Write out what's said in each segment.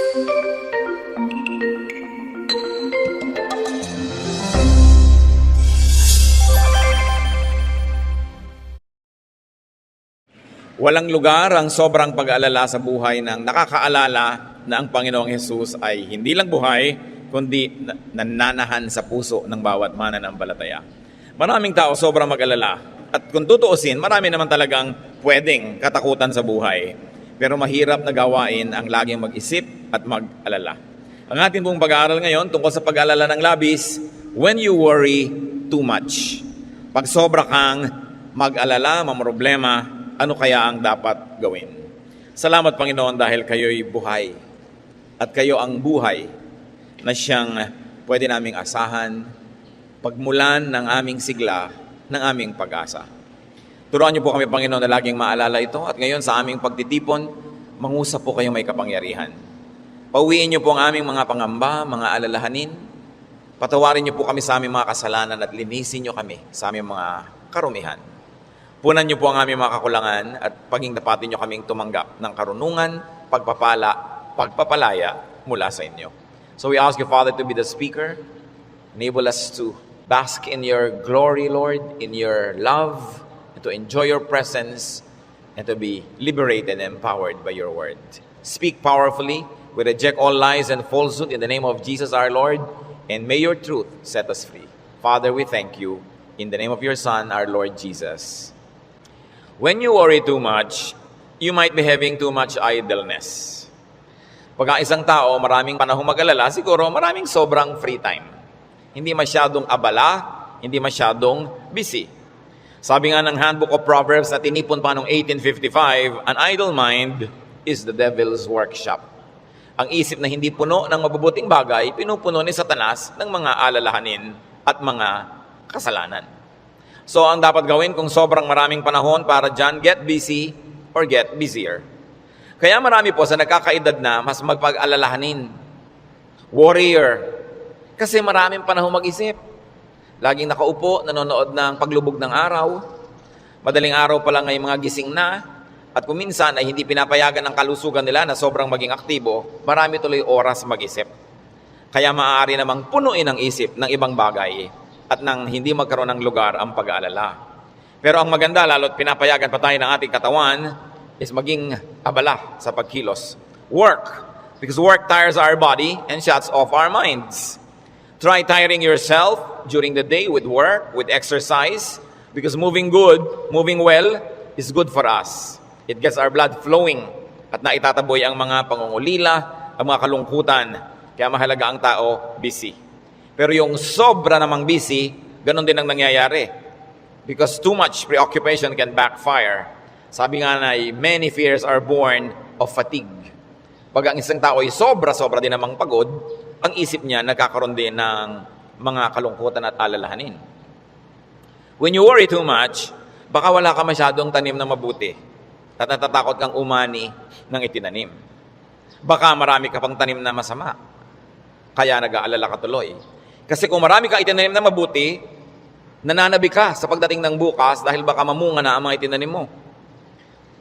Walang lugar ang sobrang pag-aalala sa buhay ng nakakaalala na ang Panginoong Hesus ay hindi lang buhay, kundi nananahan sa puso ng bawat mananampalataya. Maraming tao sobrang mag-alala. At kung tutuusin, marami naman talagang pwedeng katakutan sa buhay. Pero mahirap na gawain ang laging mag-isip at mag-alala. Ang ating pong pag-aaral ngayon tungkol sa pag-aalala ng labis, when you worry too much. Pag sobra kang mag-alala, mamroblema, ano kaya ang dapat gawin? Salamat Panginoon dahil kayo'y buhay. At kayo ang buhay na siyang pwede naming asahan, pagmulan ng aming sigla, ng aming pag-asa. Turuan niyo po kami Panginoon na laging maalala ito at ngayon sa aming pagtitipon, mangusap po kayong may kapangyarihan. Pauwiin niyo po ang aming mga pangamba, mga alalahanin. Patawarin niyo po kami sa aming mga kasalanan at linisin niyo kami sa aming mga karumihan. Punan niyo po ang aming mga kakulangan at paging dapatin niyo kaming tumanggap ng karunungan, pagpapala, pagpapalaya mula sa inyo. So we ask you, Father, to be the speaker. Enable us to bask in your glory, Lord, in your love, and to enjoy your presence, and to be liberated and empowered by your word. Speak powerfully. We reject all lies and falsehood in the name of Jesus our Lord, and may your truth set us free. Father, we thank you in the name of your Son, our Lord Jesus. When you worry too much, you might be having too much idleness. Pagka isang tao, maraming panahong mag-alala, siguro maraming sobrang free time. Hindi masyadong abala, hindi masyadong busy. Sabi nga ng Handbook of Proverbs na tinipon pa noong 1855, an idle mind is the devil's workshop. Ang isip na hindi puno ng mabubuting bagay, pinupuno ni Satanas ng mga alalahanin at mga kasalanan. So, ang dapat gawin kung sobrang maraming panahon para dyan, get busy or get busier. Kaya marami po sa nagkakaedad na mas magpag-alalahanin. Warrior. Kasi maraming panahon mag-isip. Laging nakaupo, nanonood ng paglubog ng araw. Madaling araw pa lang ay mga gising na. At kung minsan ay hindi pinapayagan ng kalusugan nila na sobrang maging aktibo, marami tuloy oras mag-isip. Kaya maaari namang punuin ang isip ng ibang bagay at nang hindi magkaroon ng lugar ang pag-aalala. Pero ang maganda, lalo't pinapayagan pa tayo ng ating katawan, is maging abala sa pagkilos. Work. Because work tires our body and shuts off our minds. Try tiring yourself during the day with work, with exercise, because moving well, is good for us. It gets our blood flowing at naitataboy ang mga pangungulila, ang mga kalungkutan. Kaya mahalaga ang tao busy. Pero yung sobra namang busy, ganun din ang nangyayari. Because too much preoccupation can backfire. Sabi nga na, many fears are born of fatigue. Pag ang isang tao ay sobra-sobra din namang pagod, ang isip niya nagkakaroon din ng mga kalungkutan at alalahanin. When you worry too much, baka wala ka masyadong tanim na mabuti at natatakot kang umani ng itinanim. Baka marami ka pang tanim na masama, kaya nag-aalala ka tuloy. Kasi kung marami kang itinanim na mabuti, nananabi ka sa pagdating ng bukas dahil baka mamunga na ang mga itinanim mo.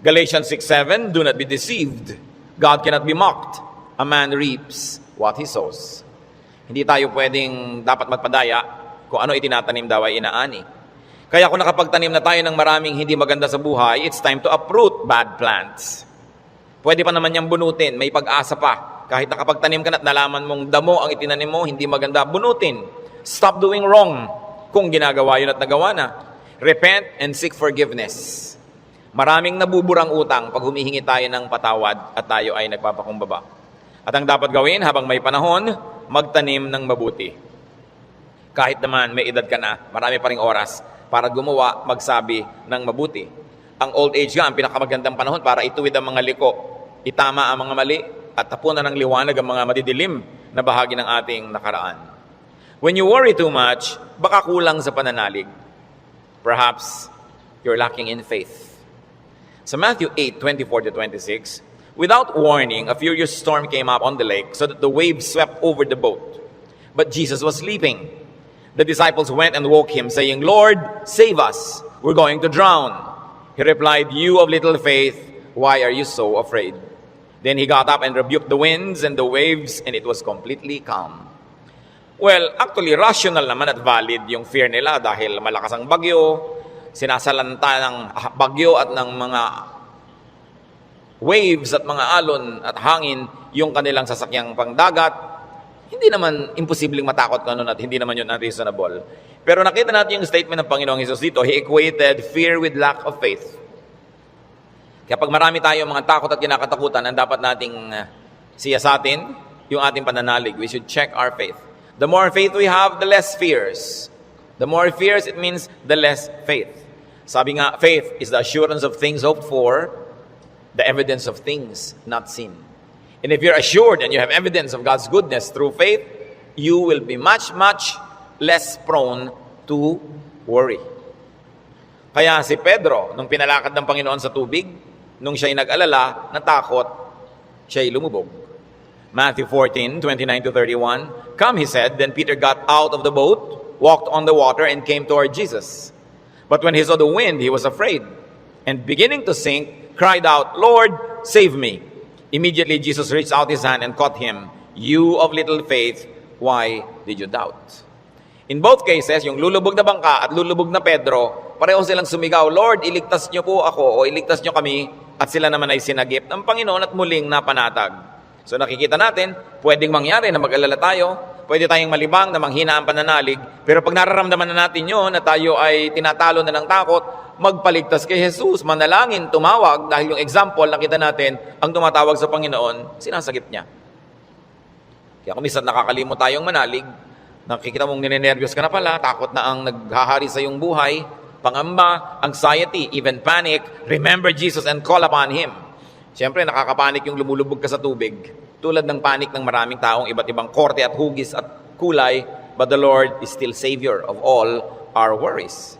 Galatians 6:7, do not be deceived. God cannot be mocked. A man reaps what he sows. Hindi tayo pwedeng dapat magpadaya kung ano itinatanim daw ay inaani. Kaya kung nakapagtanim na tayo ng maraming hindi maganda sa buhay, it's time to uproot bad plants. Pwede pa naman niyang bunutin, may pag-asa pa. Kahit nakapagtanim ka na at nalaman mong damo ang itinanim mo, hindi maganda, bunutin. Stop doing wrong kung ginagawa yun at nagawa na. Repent and seek forgiveness. Maraming nabuburang utang pag humihingi tayo ng patawad at tayo ay nagpapakumbaba. At ang dapat gawin habang may panahon, magtanim ng mabuti. Kahit naman may edad ka na, marami pa ring oras para gumawa, magsabi ng mabuti. Ang old age nga, ang pinakamagandang panahon para ituwid ang mga liko, itama ang mga mali, at tapunan ng liwanag ang mga madidilim na bahagi ng ating nakaraan. When you worry too much, baka kulang sa pananalig. Perhaps you're lacking in faith. Sa Matthew 8:24-26, without warning, a furious storm came up on the lake so that the waves swept over the boat. But Jesus was sleeping. The disciples went and woke him, saying, Lord, save us. We're going to drown. He replied, you of little faith, why are you so afraid? Then he got up and rebuked the winds and the waves, and it was completely calm. Well, actually, rational naman at valid yung fear nila dahil malakas ang bagyo, sinasalanta ng bagyo at ng mga waves at mga alon at hangin yung kanilang sasakyang pangdagat. Hindi naman imposibleng matakot ka nun at hindi naman yun unreasonable. Pero nakita natin yung statement ng Panginoong Hesus dito. He equated fear with lack of faith. Kaya pag marami tayo mga takot at kinakatakutan, ang dapat nating siyasatin yung ating pananalig. We should check our faith. The more faith we have, the less fears. The more fears, it means the less faith. Sabi nga, faith is the assurance of things hoped for, the evidence of things not seen. And if you're assured and you have evidence of God's goodness through faith, you will be much, much less prone to worry. Kaya si Pedro, nung pinalakad ng Panginoon sa tubig, nung siya'y nag-alala, natakot, siya'y lumubog. Matthew 14:29-31, "Come," he said. Then Peter got out of the boat, walked on the water, and came toward Jesus. But when he saw the wind, he was afraid, and beginning to sink, cried out, "Lord, save me." Immediately Jesus reached out his hand and caught him. "You of little faith, why did you doubt?" In both cases, yung lulubog na bangka at lulubog na Pedro, pareho silang sumigaw, "Lord, iligtas niyo po ako o iligtas niyo kami." At sila naman ay sinagip ng Panginoon at muling napanatag. So nakikita natin, pwedeng mangyari na mag-alala tayo, pwede tayong malibang na manghina ang pananalig, pero pag nararamdaman na natin yun na tayo ay tinatalo na ng takot, magpaligtas kay Jesus, manalangin, tumawag, dahil yung example, nakita natin, ang tumatawag sa Panginoon, sinasagip niya. Kaya kung minsan nakakalimot tayong manalig, nakikita mong ninenervyos ka na pala, takot na ang naghahari sa iyong buhay, pangamba, anxiety, even panic, remember Jesus and call upon Him. Siyempre, nakakapanik yung lumulubog ka sa tubig, tulad ng panik ng maraming taong iba't ibang korte at hugis at kulay, but the Lord is still Savior of all our worries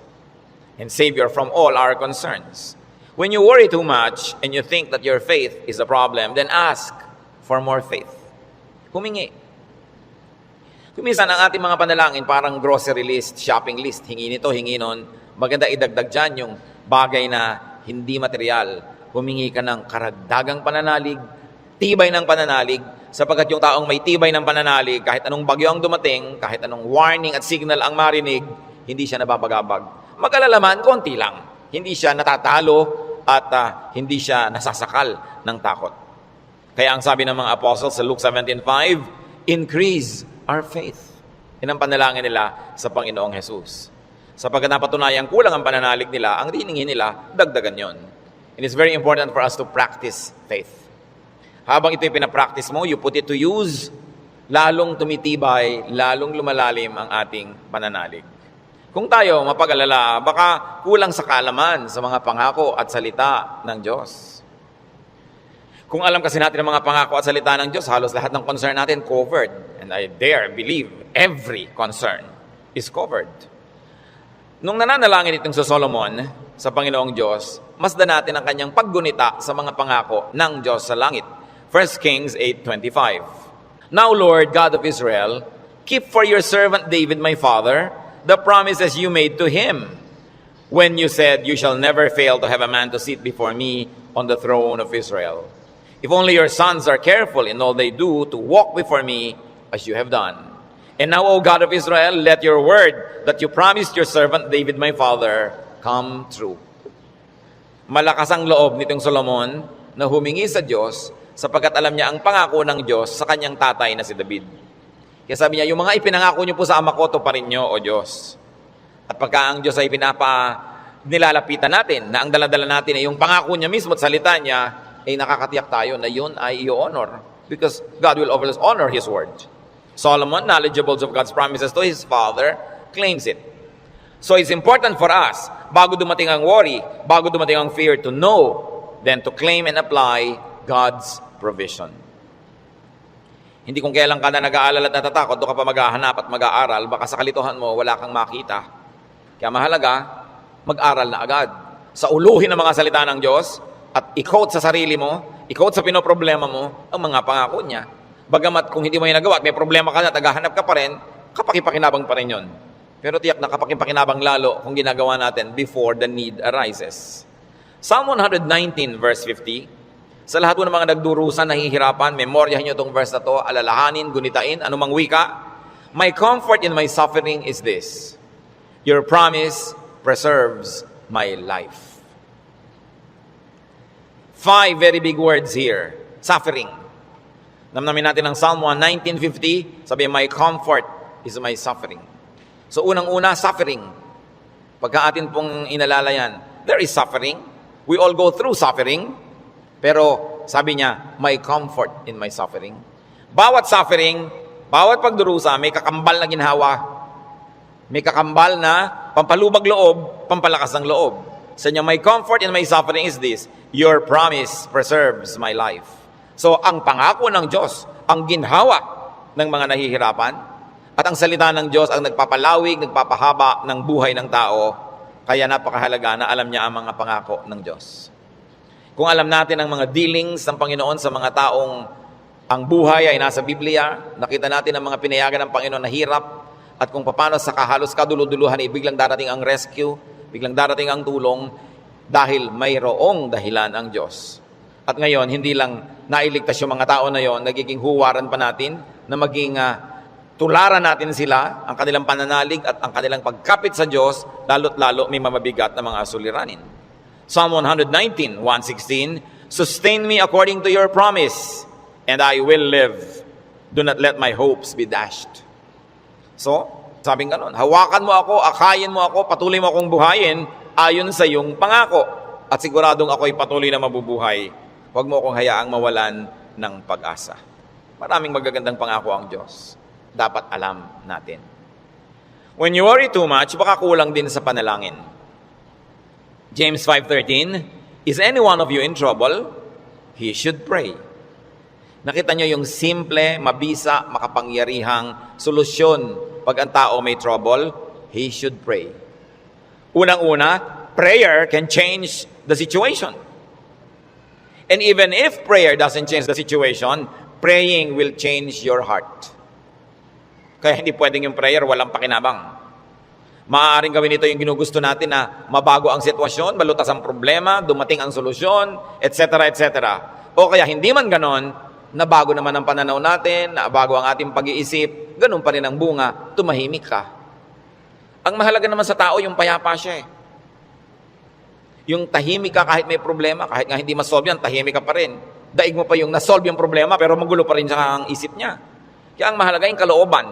and Savior from all our concerns. When you worry too much and you think that your faith is a problem, then ask for more faith. Humingi. Kuminsan ang ating mga panalangin parang grocery list, shopping list, hingi nito, hingi nun. Maganda idagdag dyan yung bagay na hindi material. Humingi ka ng karagdagang pananalig, tibay ng pananalig, sapagkat yung taong may tibay ng pananalig, kahit anong bagyo ang dumating, kahit anong warning at signal ang marinig, hindi siya nababagabag. Mag-alala man, konti lang. Hindi siya natatalo at hindi siya nasasakal ng takot. Kaya ang sabi ng mga apostles sa Luke 17:5, increase our faith. Yan ang panalangin nila sa Panginoong Jesus. Sapagkat napatunayan kulang ang pananalig nila, ang hiningin nila, dagdagan yon. And it's very important for us to practice faith. Habang ito'y pinapractice mo, you put it to use, lalong tumitibay, lalong lumalalim ang ating pananalig. Kung tayo mapag-alala, baka kulang sa kaalaman sa mga pangako at salita ng Diyos. Kung alam kasi natin ang mga pangako at salita ng Diyos, halos lahat ng concern natin covered. And I dare believe every concern is covered. Nung nananalangin itong sa Solomon, sa Panginoong Diyos, masdan natin ang kanyang paggunita sa mga pangako ng Diyos sa langit. 1 Kings 8:25. Now, Lord, God of Israel, keep for your servant David, my father, the promises you made to him when you said, you shall never fail to have a man to sit before me on the throne of Israel. If only your sons are careful in all they do to walk before me as you have done. And now, O God of Israel, let your word that you promised your servant David, my father, come true. Malakas ang loob nitong Solomon na humingi sa Diyos sapagkat alam niya ang pangako ng Diyos sa kanyang tatay na si David. Kaya sabi niya, yung mga ipinangako niyo po sa ama ko, tuparin niyo, O Diyos. At pagka ang Diyos ay nilalapitan natin, na ang daladala natin ay yung pangako niya mismo at salita niya, ay nakakatiyak tayo na yun ay i-honor. Because God will always honor His word. Solomon, knowledgeable of God's promises to his father, claims it. So it's important for us, bago dumating ang worry, bago dumating ang fear, to know, then to claim and apply God's provision. Hindi kung kailan ka na nag-aalala at natatakot, doon ka pa maghahanap at mag-aaral, baka sa kalituhan mo, wala kang makita. Kaya mahalaga, mag-aral na agad. Sa uluhin ng mga salita ng Diyos, at i-quote sa sarili mo, i-quote sa pinoproblema mo, ang mga pangako niya. Bagamat kung hindi mo yung nagawa at may problema ka na, tagahanap ka pa rin, kapakipakinabang pa rin yun. Pero tiyak na kapakipakinabang lalo kung ginagawa natin before the need arises. Psalm 119 verse 50, Sa lahat po ng mga nagdurusan, nahihirapan, memoryahan nyo itong verse na to, alalahanin, gunitain, anumang wika. My comfort in my suffering is this: your promise preserves my life. 5 very big words here. Suffering. Namnamin natin ang Psalm 119:50, sabi, my comfort is my suffering. So unang-una, suffering. Pagka atin pong inalala yan, there is suffering. We all go through suffering. Pero sabi niya, my comfort in my suffering. Bawat suffering, bawat pagdurusa, may kakambal na ginhawa. May kakambal na pampalubag loob, pampalakas ng loob. Sa niya, my comfort in my suffering is this: your promise preserves my life. So, ang pangako ng Diyos, ang ginhawa ng mga nahihirapan, at ang salita ng Diyos ang nagpapalawig, nagpapahaba ng buhay ng tao. Kaya napakahalaga na alam niya ang mga pangako ng Diyos. Kung alam natin ang mga dealings ng Panginoon sa mga taong ang buhay ay nasa Biblia, nakita natin ang mga pinayagan ng Panginoon na hirap, at kung paano sa kahalos kaduluduluhan ay biglang darating ang rescue, biglang darating ang tulong, dahil mayroong dahilan ang Diyos. At ngayon, hindi lang nailigtas yung mga tao na yon, nagiging huwaran pa natin na maging tularan natin sila, ang kanilang pananalig at ang kanilang pagkapit sa Diyos, lalo't lalo may mamabigat na mga suliranin. Psalm 119:116, sustain me according to your promise, and I will live. Do not let my hopes be dashed. So, sabing ganon, hawakan mo ako, akayin mo ako, patuloy mo akong buhayin ayon sa iyong pangako. At siguradong ako'y patuloy na mabubuhay. Huwag mo akong hayaang mawalan ng pag-asa. Maraming magagandang pangako ang Diyos. Dapat alam natin. When you worry too much, baka kulang din sa panalangin. James 5:13, is any one of you in trouble? He should pray. Nakita nyo yung simple, mabisa, makapangyarihang solusyon pag ang tao may trouble? He should pray. Unang-una, prayer can change the situation. And even if prayer doesn't change the situation, praying will change your heart. Kaya hindi pwedeng yung prayer walang pakinabang. Maaaring gawin ito yung ginugusto natin na mabago ang sitwasyon, malutas ang problema, dumating ang solusyon, etc., etc. O kaya hindi man ganon, nabago naman ang pananaw natin, nabago ang ating pag-iisip, ganun pa rin ang bunga, tumahimik ka. Ang mahalaga naman sa tao, yung payapa siya eh. Yung tahimik ka kahit may problema, kahit nga hindi masolve yan, tahimik ka pa rin. Daig mo pa yung nasolve yung problema, pero magulo pa rin siya ang isip niya. Kaya ang mahalaga yung kalooban.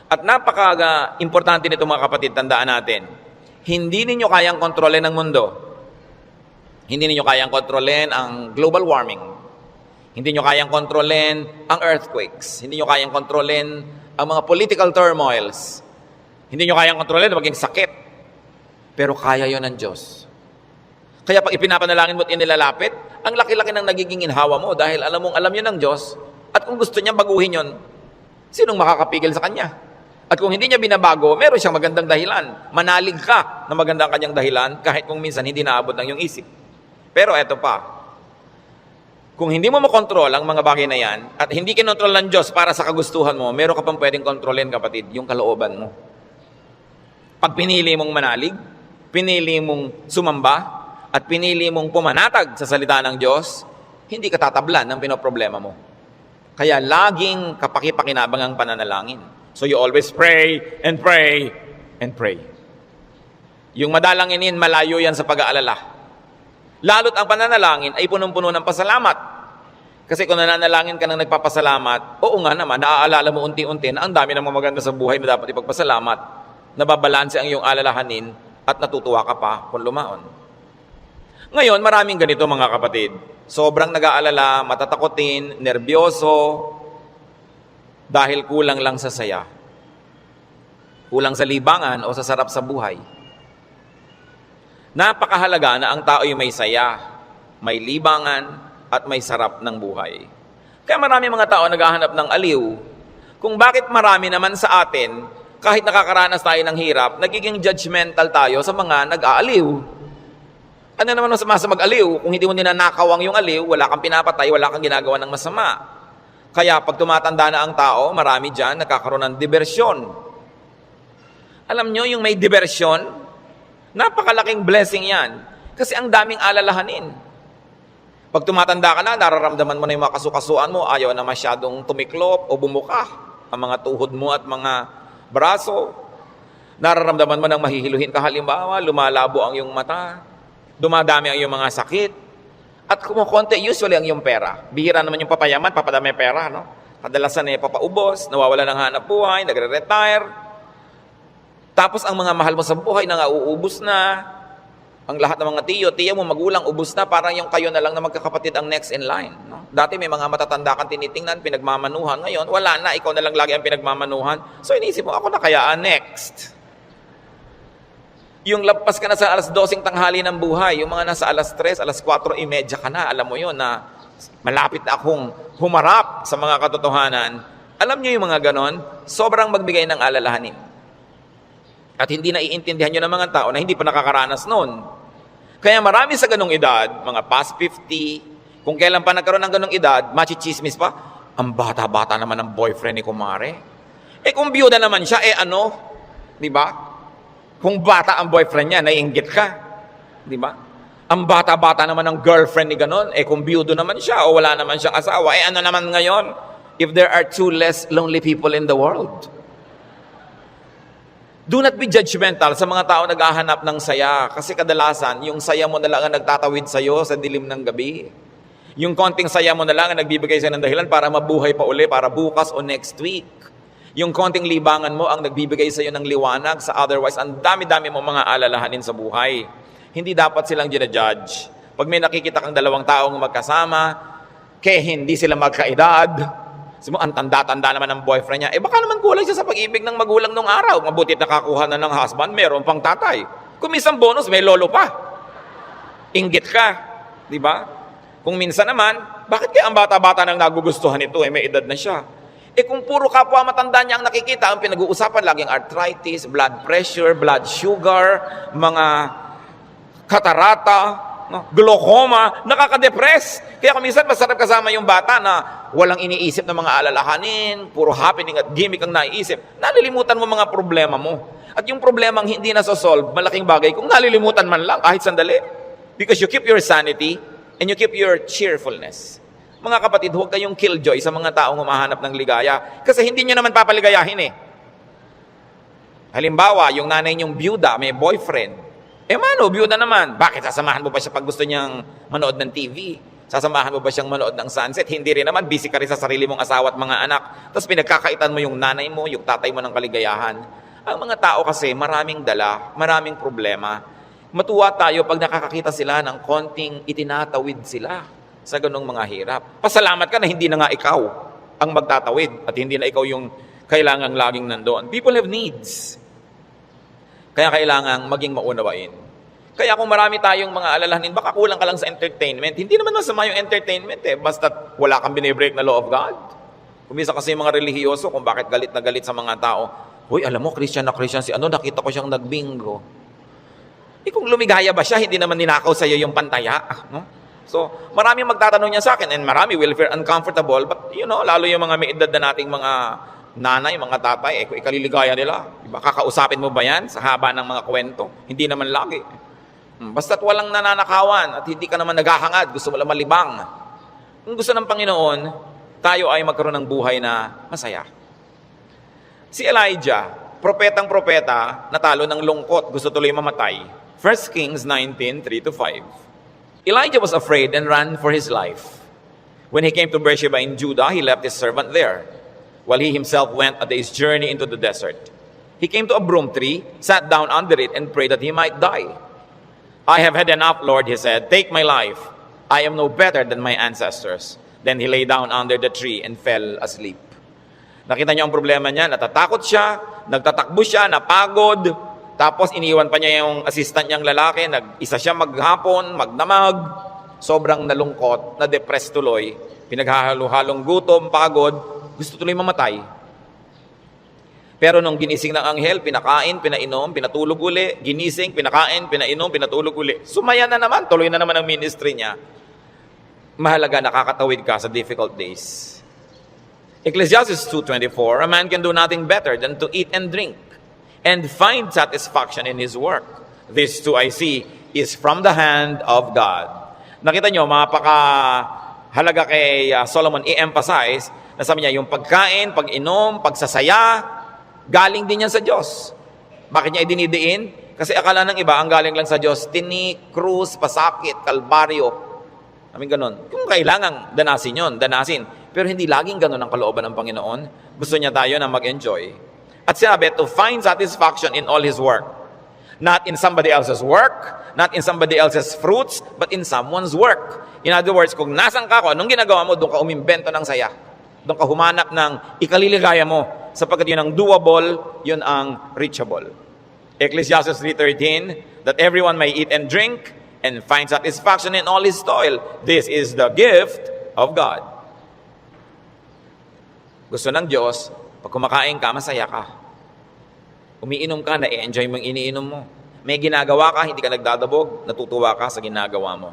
At napaka-importante nito mga kapatid, tandaan natin, hindi ninyo kayang kontrolin ang mundo. Hindi ninyo kayang kontrolin ang global warming. Hindi nyo kayang kontrolin ang earthquakes. Hindi nyo kayang kontrolin ang mga political turmoils. Hindi nyo kayang kontrolin maging sakit. Pero kaya yon ng Diyos. Kaya pag ipinapanalangin mo at inilalapit, ang laki-laki ng nagiging inhawa mo dahil alam yun ng Diyos. At kung gusto niya baguhin yon, sinong makakapigil sa Kanya? At kung hindi niya binabago, meron siyang magandang dahilan. Manalig ka na magandang kanyang dahilan kahit kung minsan hindi naabot ng iyong isip. Pero eto pa, kung hindi mo makontrol ang mga bagay na yan at hindi kinontrol ng Diyos para sa kagustuhan mo, meron ka pang pwedeng kontrolin, kapatid, yung kalooban mo. Pag pinili mong manalig, pinili mong sumamba, at pinili mong pumanatag sa salita ng Diyos, hindi ka tatablan ng pinoproblema mo. Kaya laging kapaki-pakinabang ang pananalangin. So you always pray and pray and pray. Yung madalanginin, malayo yan sa pag-aalala. Lalo't ang pananalangin ay punong-puno ng pasalamat. Kasi kung nananalangin ka ng nagpapasalamat, oo nga naman, naaalala mo unti-unti na ang dami ng mga maganda sa buhay na dapat ipagpasalamat. Nababalanse ang iyong alalahanin at natutuwa ka pa kung lumaon. Ngayon, maraming ganito mga kapatid. Sobrang nag-aalala, matatakotin, nerbyoso, dahil kulang lang sa saya. Kulang sa libangan o sa sarap sa buhay. Napakahalaga na ang tao ay may saya, may libangan, at may sarap ng buhay. Kaya marami mga tao naghahanap ng aliw. Kung bakit marami naman sa atin, kahit nakakaranas tayo ng hirap, nagiging judgmental tayo sa mga nag-aaliw. Ano naman masama sa mag-aliw? Kung hindi mo ninanakaw ang yung aliw, wala kang pinapatay, wala kang ginagawa ng masama. Kaya pag tumatanda na ang tao, marami dyan nagkakaroon ng diversyon. Alam nyo, yung may diversyon, napakalaking blessing yan. Kasi ang daming alalahanin. Pag tumatanda ka na, nararamdaman mo na yung mga kasukasuan mo, ayaw na masyadong tumiklop o bumuka ang mga tuhod mo at mga braso. Nararamdaman mo nang mahihiluhin ka, halimbawa, lumalabo ang iyong mata, dumadami ang iyong mga sakit, at kumukonti usually ang iyong pera. Bihira naman yung papayaman, papadami pera, no? Kadalasan ay papaubos, nawawala ng hanap buhay, nagre-retire. Tapos ang mga mahal mo sa buhay uubos na. Ang lahat ng mga tiya mo, magulang, ubos na. Parang yung kayo na lang na magkakapatid ang next in line. No? Dati may mga matatanda kang tinitingnan, pinagmamanuhan. Ngayon, wala na. Ikaw na lang lagi ang pinagmamanuhan. So inisip mo, ako na kaya next. Yung lampas ka na sa alas 12 tanghali ng buhay, yung mga nasa alas 3, alas 4:30 ka na, alam mo yun na malapit na akong humarap sa mga katotohanan. Alam niyo yung mga ganon, sobrang magbigay ng alalahanin. At hindi na iintindihan nyo ng mga tao na hindi pa nakakaranas noon. Kaya marami sa ganong edad, mga past 50, kung kailan pa nagkaroon ng ganong edad, machichismis pa, ang bata-bata naman ng boyfriend ni kumare. Kung biyuda naman siya, ano? Di ba? Kung bata ang boyfriend niya, naiinggit ka. Di ba? Ang bata-bata naman ng girlfriend ni ganon, kung biyudo naman siya o wala naman siyang asawa, ano naman ngayon? If there are 2 less lonely people in the world. Do not be judgmental sa mga tao naghahanap ng saya. Kasi kadalasan, yung saya mo na lang ang nagtatawid sa'yo sa dilim ng gabi. Yung konting saya mo na lang ang nagbibigay sa'yo ng dahilan para mabuhay pa uli, para bukas o next week. Yung konting libangan mo ang nagbibigay sa'yo ng liwanag sa otherwise, ang dami-dami mo mga alalahanin sa buhay. Hindi dapat silang ginajudge. Pag may nakikita kang dalawang taong magkasama, hindi sila magkaedad, sabi mo, ang tanda-tanda naman ng boyfriend niya. Baka naman kulang siya sa pag-ibig ng magulang nung araw. Mabutit nakakuha na ng husband, meron pang tatay. Kung minsan bonus, may lolo pa. Inggit ka. Di ba? Kung minsan naman, bakit kaya ang bata-bata nang nagugustuhan ito? May edad na siya. Kung puro kapwa matanda niya ang nakikita, ang pinag-uusapan laging arthritis, blood pressure, blood sugar, mga katarata, glaucoma, nakaka-depress. Kaya kung minsan masarap kasama yung bata na walang iniisip ng mga alalahanin, puro happening at gimmick ang naiisip, nalilimutan mo mga problema mo. At yung problemang hindi nasosolve, malaking bagay kung nalilimutan man lang kahit sandali. Because you keep your sanity and you keep your cheerfulness. Mga kapatid, huwag kayong killjoy sa mga taong humahanap ng ligaya kasi hindi nyo naman papaligayahin Halimbawa, yung nanay nyong byuda, may boyfriend. Mano, byuda naman. Bakit sasamahan mo ba siya pag gusto niyang manood ng TV? Sasamahan mo ba siyang manood ng sunset? Hindi rin naman. Busy ka rin sa sarili mong asawa at mga anak. Tapos pinagkakaitan mo yung nanay mo, yung tatay mo ng kaligayahan. Ang mga tao kasi maraming dala, maraming problema. Matuwa tayo pag nakakakita sila ng konting itinatawid sila sa ganong mga hirap. Pasalamat ka na hindi na nga ikaw ang magtatawid at hindi na ikaw yung kailangang laging nandoon. People have needs. Kaya kailangang maging maunawain. Kaya kung marami tayong mga alalahanin, baka kulang ka lang sa entertainment. Hindi naman masama yung entertainment basta wala kang binibreak na law of God. Kumisa kasi yung mga relihiyoso kung bakit galit na galit sa mga tao. Hoy, alam mo, Christian na Christian si nakita ko siyang nagbingo. Kung lumigaya ba siya, hindi naman ninakaw sa'yo yung pantaya. No? So, marami magtatanong niya sa akin and marami will feel uncomfortable. But, lalo yung mga may edad na nating mga nanay, mga tatay, kung ikaliligaya nila, diba, kakausapin mo ba yan sa haba ng mga kwento? Hindi naman lagi. Basta't walang nananakawan at hindi ka naman naghahangad, gusto mo lang malibang. Kung gusto ng Panginoon, tayo ay magkaroon ng buhay na masaya. Si Elijah, propetang-propeta, natalo ng lungkot, gusto tuloy mamatay. 1 Kings 19:3-5. Elijah was afraid and ran for his life. When he came to Beersheba in Judah, he left his servant there, while he himself went a day's journey into the desert. He came to a broom tree, sat down under it, and prayed that he might die. I have had enough, Lord, he said. Take my life. I am no better than my ancestors. Then he lay down under the tree and fell asleep. Nakita niyo ang problema niya, natatakot siya, nagtatakbo siya, napagod, tapos iniwan pa niya yung assistant niyang lalaki, nag-isa siya maghapon, magdamag, sobrang nalungkot, na-depressed tuloy, pinaghahalo-halong gutom, pagod, gusto tuloy mamatay. Pero nung ginising ng anghel, pinakain, pinainom, pinatulog uli, ginising, pinakain, pinainom, pinatulog uli. Sumaya na naman, tuloy na naman ang ministry niya. Mahalaga, nakakatawid ka sa difficult days. Ecclesiastes 2:24, a man can do nothing better than to eat and drink and find satisfaction in his work. This too I see is from the hand of God. Nakita nyo, halaga kay Solomon i-emphasize na sabi niya, yung pagkain, pag-inom, pagsasaya, galing din yan sa Diyos. Bakit niya idinidiin? Kasi akala ng iba, ang galing lang sa Diyos, tinik, krus, pasakit, kalbaryo. Ganun. Kung kailangan danasin yun, danasin. Pero hindi laging ganun ang kalooban ng Panginoon. Gusto niya tayo na mag-enjoy. At sinabi, to find satisfaction in all His work. Not in somebody else's work, not in somebody else's fruits, but in someone's work. In other words, kung nasan ka, anong ginagawa mo, doon ka umimbento ng saya. Doon ka humanap ng ikaliligaya mo. Sapagkat yun ang doable, yun ang reachable. Ecclesiastes 3:13, that everyone may eat and drink and find satisfaction in all his toil. This is the gift of God. Gusto ng Diyos, pag kumakain ka, masaya ka. Umiinom ka, na-enjoy mo yung iniinom mo. May ginagawa ka, hindi ka nagdadabog, natutuwa ka sa ginagawa mo.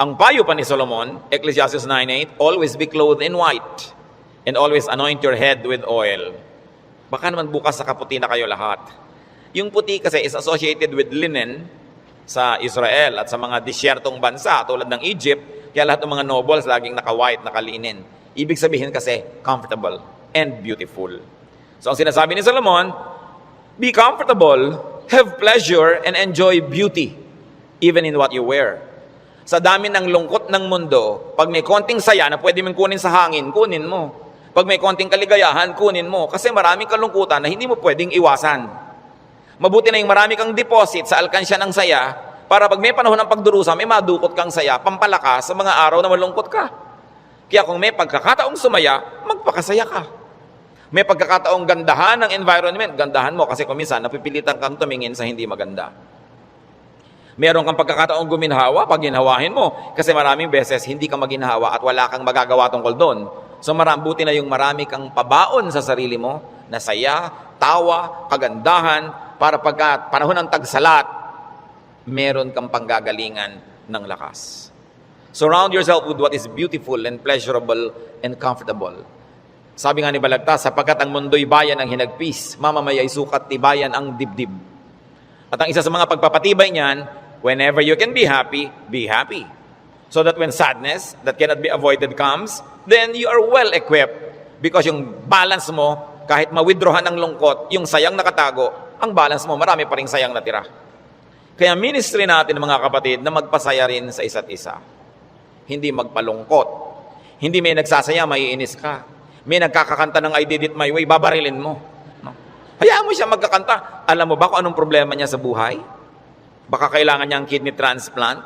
Ang payo pa ni Solomon, Ecclesiastes 9:8, always be clothed in white and always anoint your head with oil. Baka naman bukas sa kaputi na kayo lahat. Yung puti kasi is associated with linen sa Israel at sa mga disyertong bansa tulad ng Egypt, kaya lahat ng mga nobles laging naka-white, naka-linen. Ibig sabihin kasi comfortable and beautiful. So ang sinasabi ni Solomon, be comfortable, have pleasure, and enjoy beauty, even in what you wear. Sa dami ng lungkot ng mundo, pag may konting saya na pwede mong kunin sa hangin, kunin mo. Pag may konting kaligayahan, kunin mo. Kasi maraming kalungkutan na hindi mo pwedeng iwasan. Mabuti na yung marami kang deposit sa alkansya ng saya, para pag may panahon ng pagdurusa, may madukot kang saya, pampalakas sa mga araw na malungkot ka. Kaya kung may pagkakataong sumaya, magpakasaya ka. May pagkakataong gandahan ng environment, gandahan mo kasi kung minsan napipilitan kang tumingin sa hindi maganda. Meron kang pagkakataong guminhawa, pag ginhawahin mo, kasi maraming beses hindi ka maginhawa at wala kang magagawa tungkol doon. So buti na yung marami kang pabaon sa sarili mo, na saya, tawa, kagandahan, para pagka panahon ng tagsalat, meron kang panggagalingan ng lakas. Surround yourself with what is beautiful and pleasurable and comfortable. Sabi nga ni Balagtas, sapagkat ang mundo'y bayan ng hinagpis, mamamaya'y sukat tibayan ang dibdib. At ang isa sa mga pagpapatibay niyan, whenever you can be happy, be happy. So that when sadness that cannot be avoided comes, then you are well equipped. Because yung balance mo, kahit ma-withdrawhan ng lungkot, yung sayang nakatago, ang balance mo, marami pa rin sayang natira. Kaya ministry natin, mga kapatid, na magpasaya rin sa isa't isa. Hindi magpalungkot. Hindi may nagsasaya, maiinis ka. May nagkakakanta ng I did it my way, babarilin mo. No? Hayaan mo siya magkakanta. Alam mo ba kung anong problema niya sa buhay? Baka kailangan niya ang kidney transplant.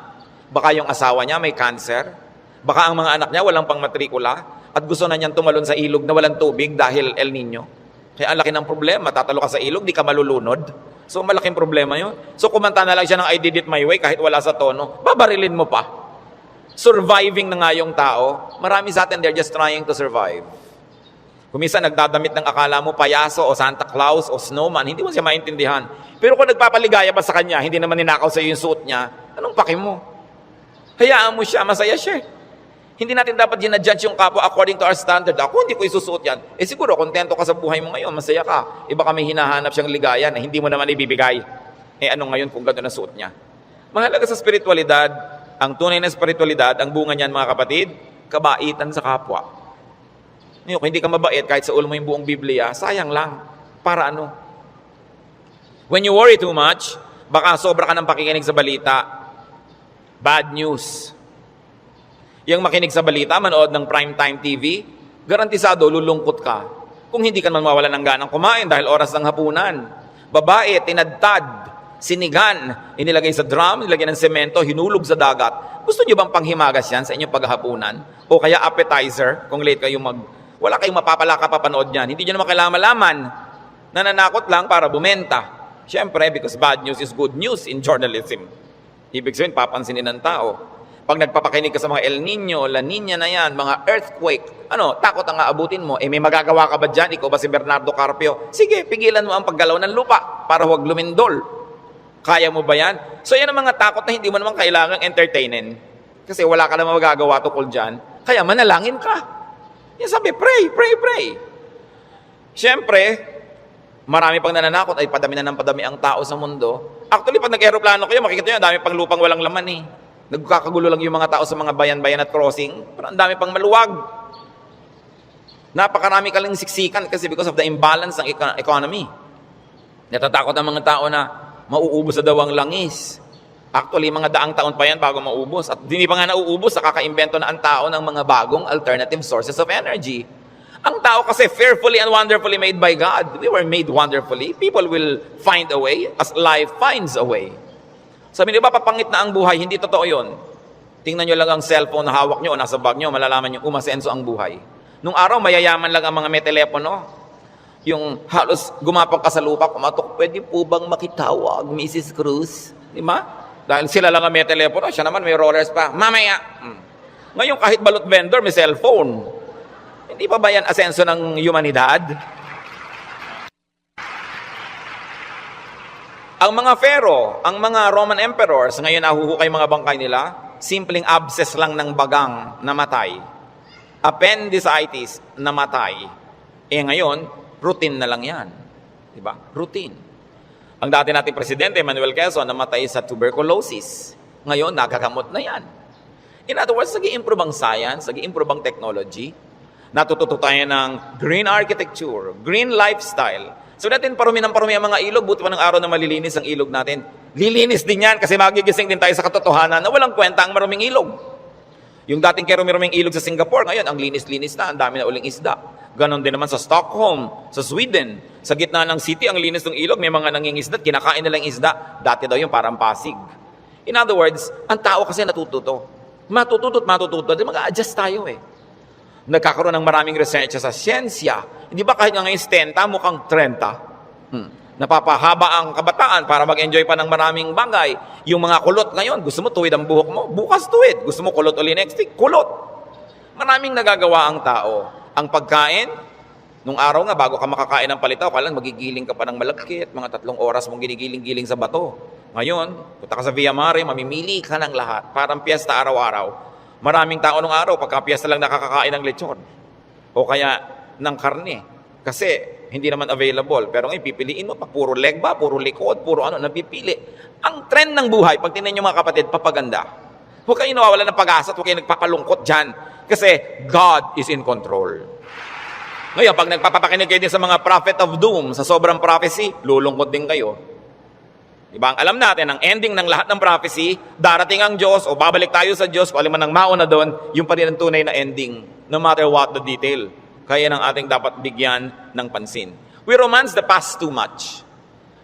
Baka yung asawa niya may cancer. Baka ang mga anak niya walang pangmatrikula. At gusto na niyang tumalon sa ilog na walang tubig dahil El Nino. Kaya ang laki ng problema. Tatalo ka sa ilog, di ka malulunod. So malaking problema yun. So kumanta na lang siya ng I did it my way kahit wala sa tono. Babarilin mo pa. Surviving na nga yung tao. Marami sa atin, they're just trying to survive. Kung minsan nagdadamit ng akala mo payaso o Santa Claus o snowman, hindi mo siya maintindihan. Pero kung nagpapaligaya pa sa kanya, hindi naman ninakaw sa iyo yung suot niya, anong paki mo? Hayaan mo siya, masaya siya. Hindi natin dapat ginadjudge yung kapwa according to our standard. Ako, hindi ko isusuot yan. Siguro, kontento ka sa buhay mo ngayon, masaya ka. Iba kami hinahanap siyang ligaya na hindi mo naman ibibigay. Ano ngayon kung gano'n na suot niya? Mahalaga sa spiritualidad, ang tunay na spiritualidad, ang bunga niyan mga kapatid, kabaitan sa kapwa. Kung hindi ka mabait, kahit sa ulo mo yung buong Biblia, sayang lang. Para ano? When you worry too much, baka sobra ka ng pakikinig sa balita. Bad news. Yung makinig sa balita, manood ng primetime TV, garantisado, lulungkot ka. Kung hindi ka naman mawalan ng ganang kumain dahil oras ng hapunan. Babae, tinadtad, sinigan, inilagay sa drum, nilagyan ng semento, hinulog sa dagat. Gusto nyo bang panghimagas yan sa inyong paghahapunan? O kaya appetizer, kung late kayo wala kayong mapapala kapapanood niyan. Hindi nyo naman kailangan malaman. Nananakot lang para bumenta. Siyempre, because bad news is good news in journalism. Ibig sabihin, papansinin ng tao. Pag nagpapakinig ka sa mga El Nino, La Nina na yan, mga earthquake, takot ang aabutin mo. May magagawa ka ba dyan? Ikaw ba si Bernardo Carpio? Sige, pigilan mo ang paggalaw ng lupa para huwag lumindol. Kaya mo ba yan? So yan ang mga takot na hindi mo naman kailangang entertainin. Kasi wala ka naman magagawa tukol dyan. Kaya manalangin ka. Yan sabi, pray, pray, pray. Siyempre, marami pang nananakot, ay padami na ng padami ang tao sa mundo. Actually, pag nag-aeroplano kayo, makikita nyo, dami pang lupang walang laman eh. Nagkakagulo lang yung mga tao sa mga bayan-bayan at crossing, pero ang dami pang maluwag. Napakarami ka lang siksikan kasi because of the imbalance ng economy. Natatakot ang mga tao na mauubos sa daw ang langis. Actually, mga daang taon pa yan bago maubos. At hindi pa nga nauubos, nakaka-imbento na ang tao ng mga bagong alternative sources of energy. Ang tao kasi fearfully and wonderfully made by God. We were made wonderfully. People will find a way as life finds a way. Sabi niyo ba, papangit na ang buhay? Hindi totoo yun. Tingnan nyo lang ang cellphone na hawak nyo o nasa bag nyo, malalaman nyo umasenso ang buhay. Nung araw, mayayaman lang ang mga may telepono. Yung halos gumapang ka sa lupa, kumatok, pwede po bang makitawag, Mrs. Cruz? Di ba? Dahil sila lang ang may telepono, siya naman may rollers pa. Mamaya! Ngayon, kahit balot vendor, may cellphone. Hindi pa ba yan asenso ng humanidad? Ang mga pharaoh, ang mga Roman emperors, ngayon nahuhukay mga bangkay nila, simpleng abscess lang ng bagang namatay. Appendicitis namatay. Ngayon, routine na lang yan. Diba? Routine. Ang dati nating presidente, Manuel Quezon, namatay sa tuberculosis. Ngayon, nagagamot na yan. In other words, nag-i-improve ang science, nag-i-improve ang technology, natututo tayo ng green architecture, green lifestyle. So natin parumi ang mga ilog, buti pa ng araw na malilinis ang ilog natin. Lilinis din yan kasi magigising din tayo sa katotohanan na walang kwenta ang maruming ilog. Yung dating kerumi-ruming ilog sa Singapore, ngayon ang linis-linis na, ang dami na uling isda. Ganon din naman sa Stockholm, sa Sweden. Sa gitna ng city, ang linis ng ilog, may mga nangingisda, kinakain nila yung isda. Dati daw yung parang Pasig. In other words, ang tao kasi natututo. Matututo. Mag-a-adjust tayo eh. Nagkakaroon ng maraming research sa siyensya. Hindi ba kahit nga ngayon 70, mukhang 30? Napapahaba ang kabataan para mag-enjoy pa ng maraming bagay. Yung mga kulot ngayon, gusto mo tuwid ang buhok mo? Bukas tuwid. Gusto mo kulot uli next week? Kulot. Maraming nagagawa ang tao. Ang pagkain, nung araw nga, bago ka makakain ng palitaw, kailan magigiling ka pa ng malagkit, mga 3 oras mong ginigiling-giling sa bato. Ngayon, punta ka sa Via Mare, mamimili ka ng lahat. Parang piyesta araw-araw. Maraming tao nung araw, pagka piyesta lang nakakakain ng lechon. O kaya ng karne. Kasi hindi naman available. Pero ngayon, pipiliin mo pa. Puro leg ba? Puro likod? Puro napipili. Ang trend ng buhay, pag tinan nyo mga kapatid, papaganda. Huwag kayo nawawala ng pag-asa at huwag kayo nagpapalungkot dyan. Kasi God is in control. Ngayon, pag nagpapakinig kayo din sa mga prophet of doom, sa sobrang prophecy, lulungkot din kayo. Diba? Ang alam natin, ang ending ng lahat ng prophecy, darating ang Diyos o babalik tayo sa Diyos, kung aliman ng mauna doon, yung pa rin ang tunay na ending, no matter what the detail. Kaya ng ating dapat bigyan ng pansin. We romance the past too much.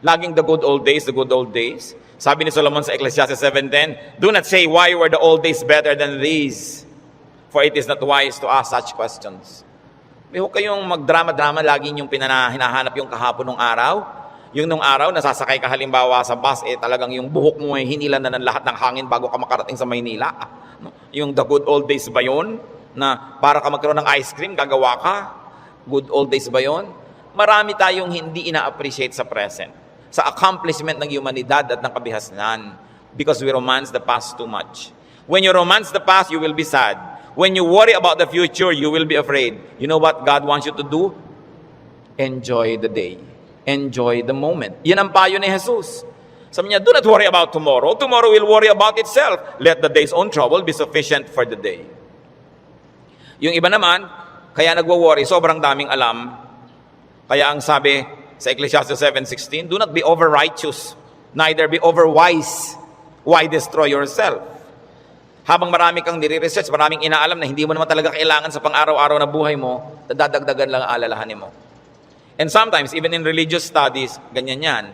Laging the good old days, the good old days. Sabi ni Solomon sa Ecclesiastes 7:10, do not say, why were the old days better than these? For it is not wise to ask such questions. Huwag kayong magdrama-drama, laging yung hinahanap yung kahapon ng araw. Yung nung araw, nasasakay ka halimbawa sa bus, talagang yung buhok mo ay hinilan na ng lahat ng hangin bago ka makarating sa Maynila. Yung the good old days ba yun? Na para ka magkaroon ng ice cream, gagawa ka? Good old days ba yun? Marami tayong hindi ina-appreciate sa present. Sa accomplishment ng humanidad at ng kabihasnan. Because we romance the past too much. When you romance the past, you will be sad. When you worry about the future, you will be afraid. You know what God wants you to do? Enjoy the day. Enjoy the moment. Yan ang payo ni Jesus. Sabi niya, do not worry about tomorrow. Tomorrow will worry about itself. Let the day's own trouble be sufficient for the day. Yung iba naman, kaya nagwo-worry, sobrang daming alam. Kaya ang sabi sa Ecclesiastes 7:16, do not be over-righteous, neither be over-wise. Why destroy yourself? Habang marami kang nire-research, maraming inaalam na hindi mo naman talaga kailangan sa pang-araw-araw na buhay mo, dadagdagan lang ang alalahanin mo. And sometimes, even in religious studies, ganyan yan.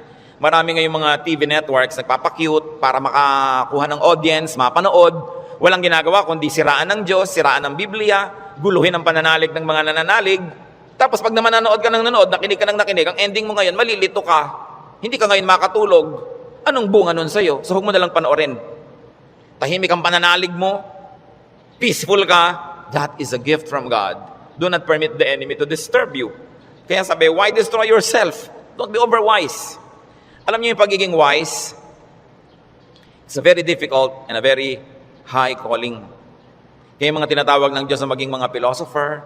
Marami ngayong mga TV networks nagpapakute para makakuha ng audience, mapanood. Walang ginagawa kundi siraan ng Diyos, siraan ng Biblia, guluhin ang pananalig ng mga nananalig. Tapos pag naman nanood ka ng nanood, nakinig ka ng nakinig, ang ending mo ngayon, malilito ka. Hindi ka ngayon makatulog. Anong bunga nun sa'yo? So huwag mo nalang panoorin. Tahimik ang pananalig mo. Peaceful ka. That is a gift from God. Do not permit the enemy to disturb you. Kaya sabi, why destroy yourself? Don't be overwise. Alam niyo yung pagiging wise? It's a very difficult and a very high calling. Kaya yung mga tinatawag ng Diyos na maging mga philosopher,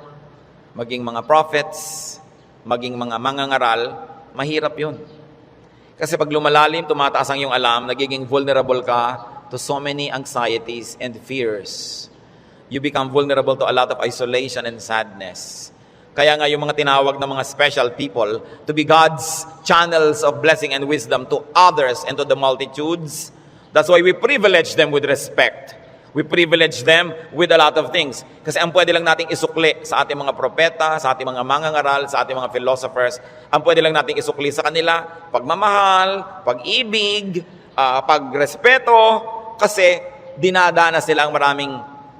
maging mga prophets, maging mga mangangaral, mahirap yun. Kasi pag lumalalim, tumataas ang iyong alam, nagiging vulnerable ka, to so many anxieties and fears. You become vulnerable to a lot of isolation and sadness. Kaya nga yung mga tinawag na mga special people to be God's channels of blessing and wisdom to others and to the multitudes. That's why we privilege them with respect. We privilege them with a lot of things. Kasi ang pwede lang nating isukli sa ating mga propeta, sa ating mga mangangaral, sa ating mga philosophers, ang pwede lang nating isukli sa kanila, pagmamahal, pag-ibig, pagrespeto, kasi dinadanas nila ang maraming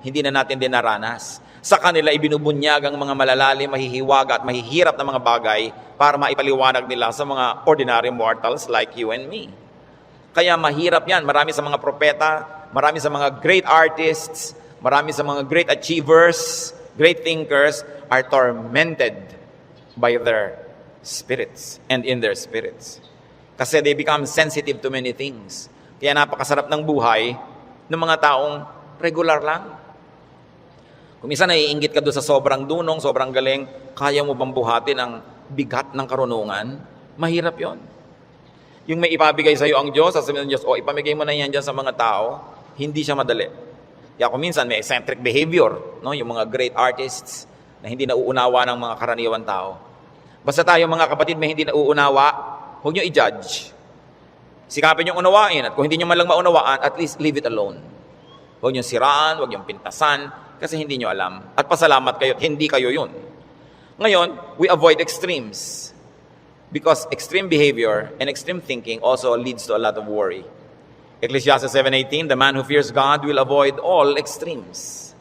hindi na natin dinaranas. Sa kanila ibinubunyag ang mga malalalim, mahihiwaga at mahihirap na mga bagay para maipaliwanag nila sa mga ordinary mortals like you and me. Kaya mahirap yan. Marami sa mga propeta, marami sa mga great artists, marami sa mga great achievers, great thinkers are tormented by their spirits and in their spirits. Kasi they become sensitive to many things. Kaya napakasarap ng buhay ng mga taong regular lang. Kung minsan naiinggit ka doon sa sobrang dunong, sobrang galing, kaya mo bang buhatin ang bigat ng karunungan? Mahirap yon. Yung may ipabigay sa iyo ang Diyos, sasabihin ng Diyos, ipamigay mo na yan dyan sa mga tao, hindi siya madali. Kaya kung minsan may eccentric behavior, no? Yung mga great artists na hindi nauunawa ng mga karaniwan tao. Basta tayo mga kapatid may hindi nauunawa, huwag nyo i-judge. Sikapin nyo unawain, at kung hindi nyo man lang maunawaan, at least leave it alone. Huwag nyo siraan, huwag nyo pintasan, kasi hindi nyo alam. At pasalamat kayo, hindi kayo yun. Ngayon, we avoid extremes. Because extreme behavior and extreme thinking also leads to a lot of worry. Ecclesiastes 7:18, the man who fears God will avoid all extremes.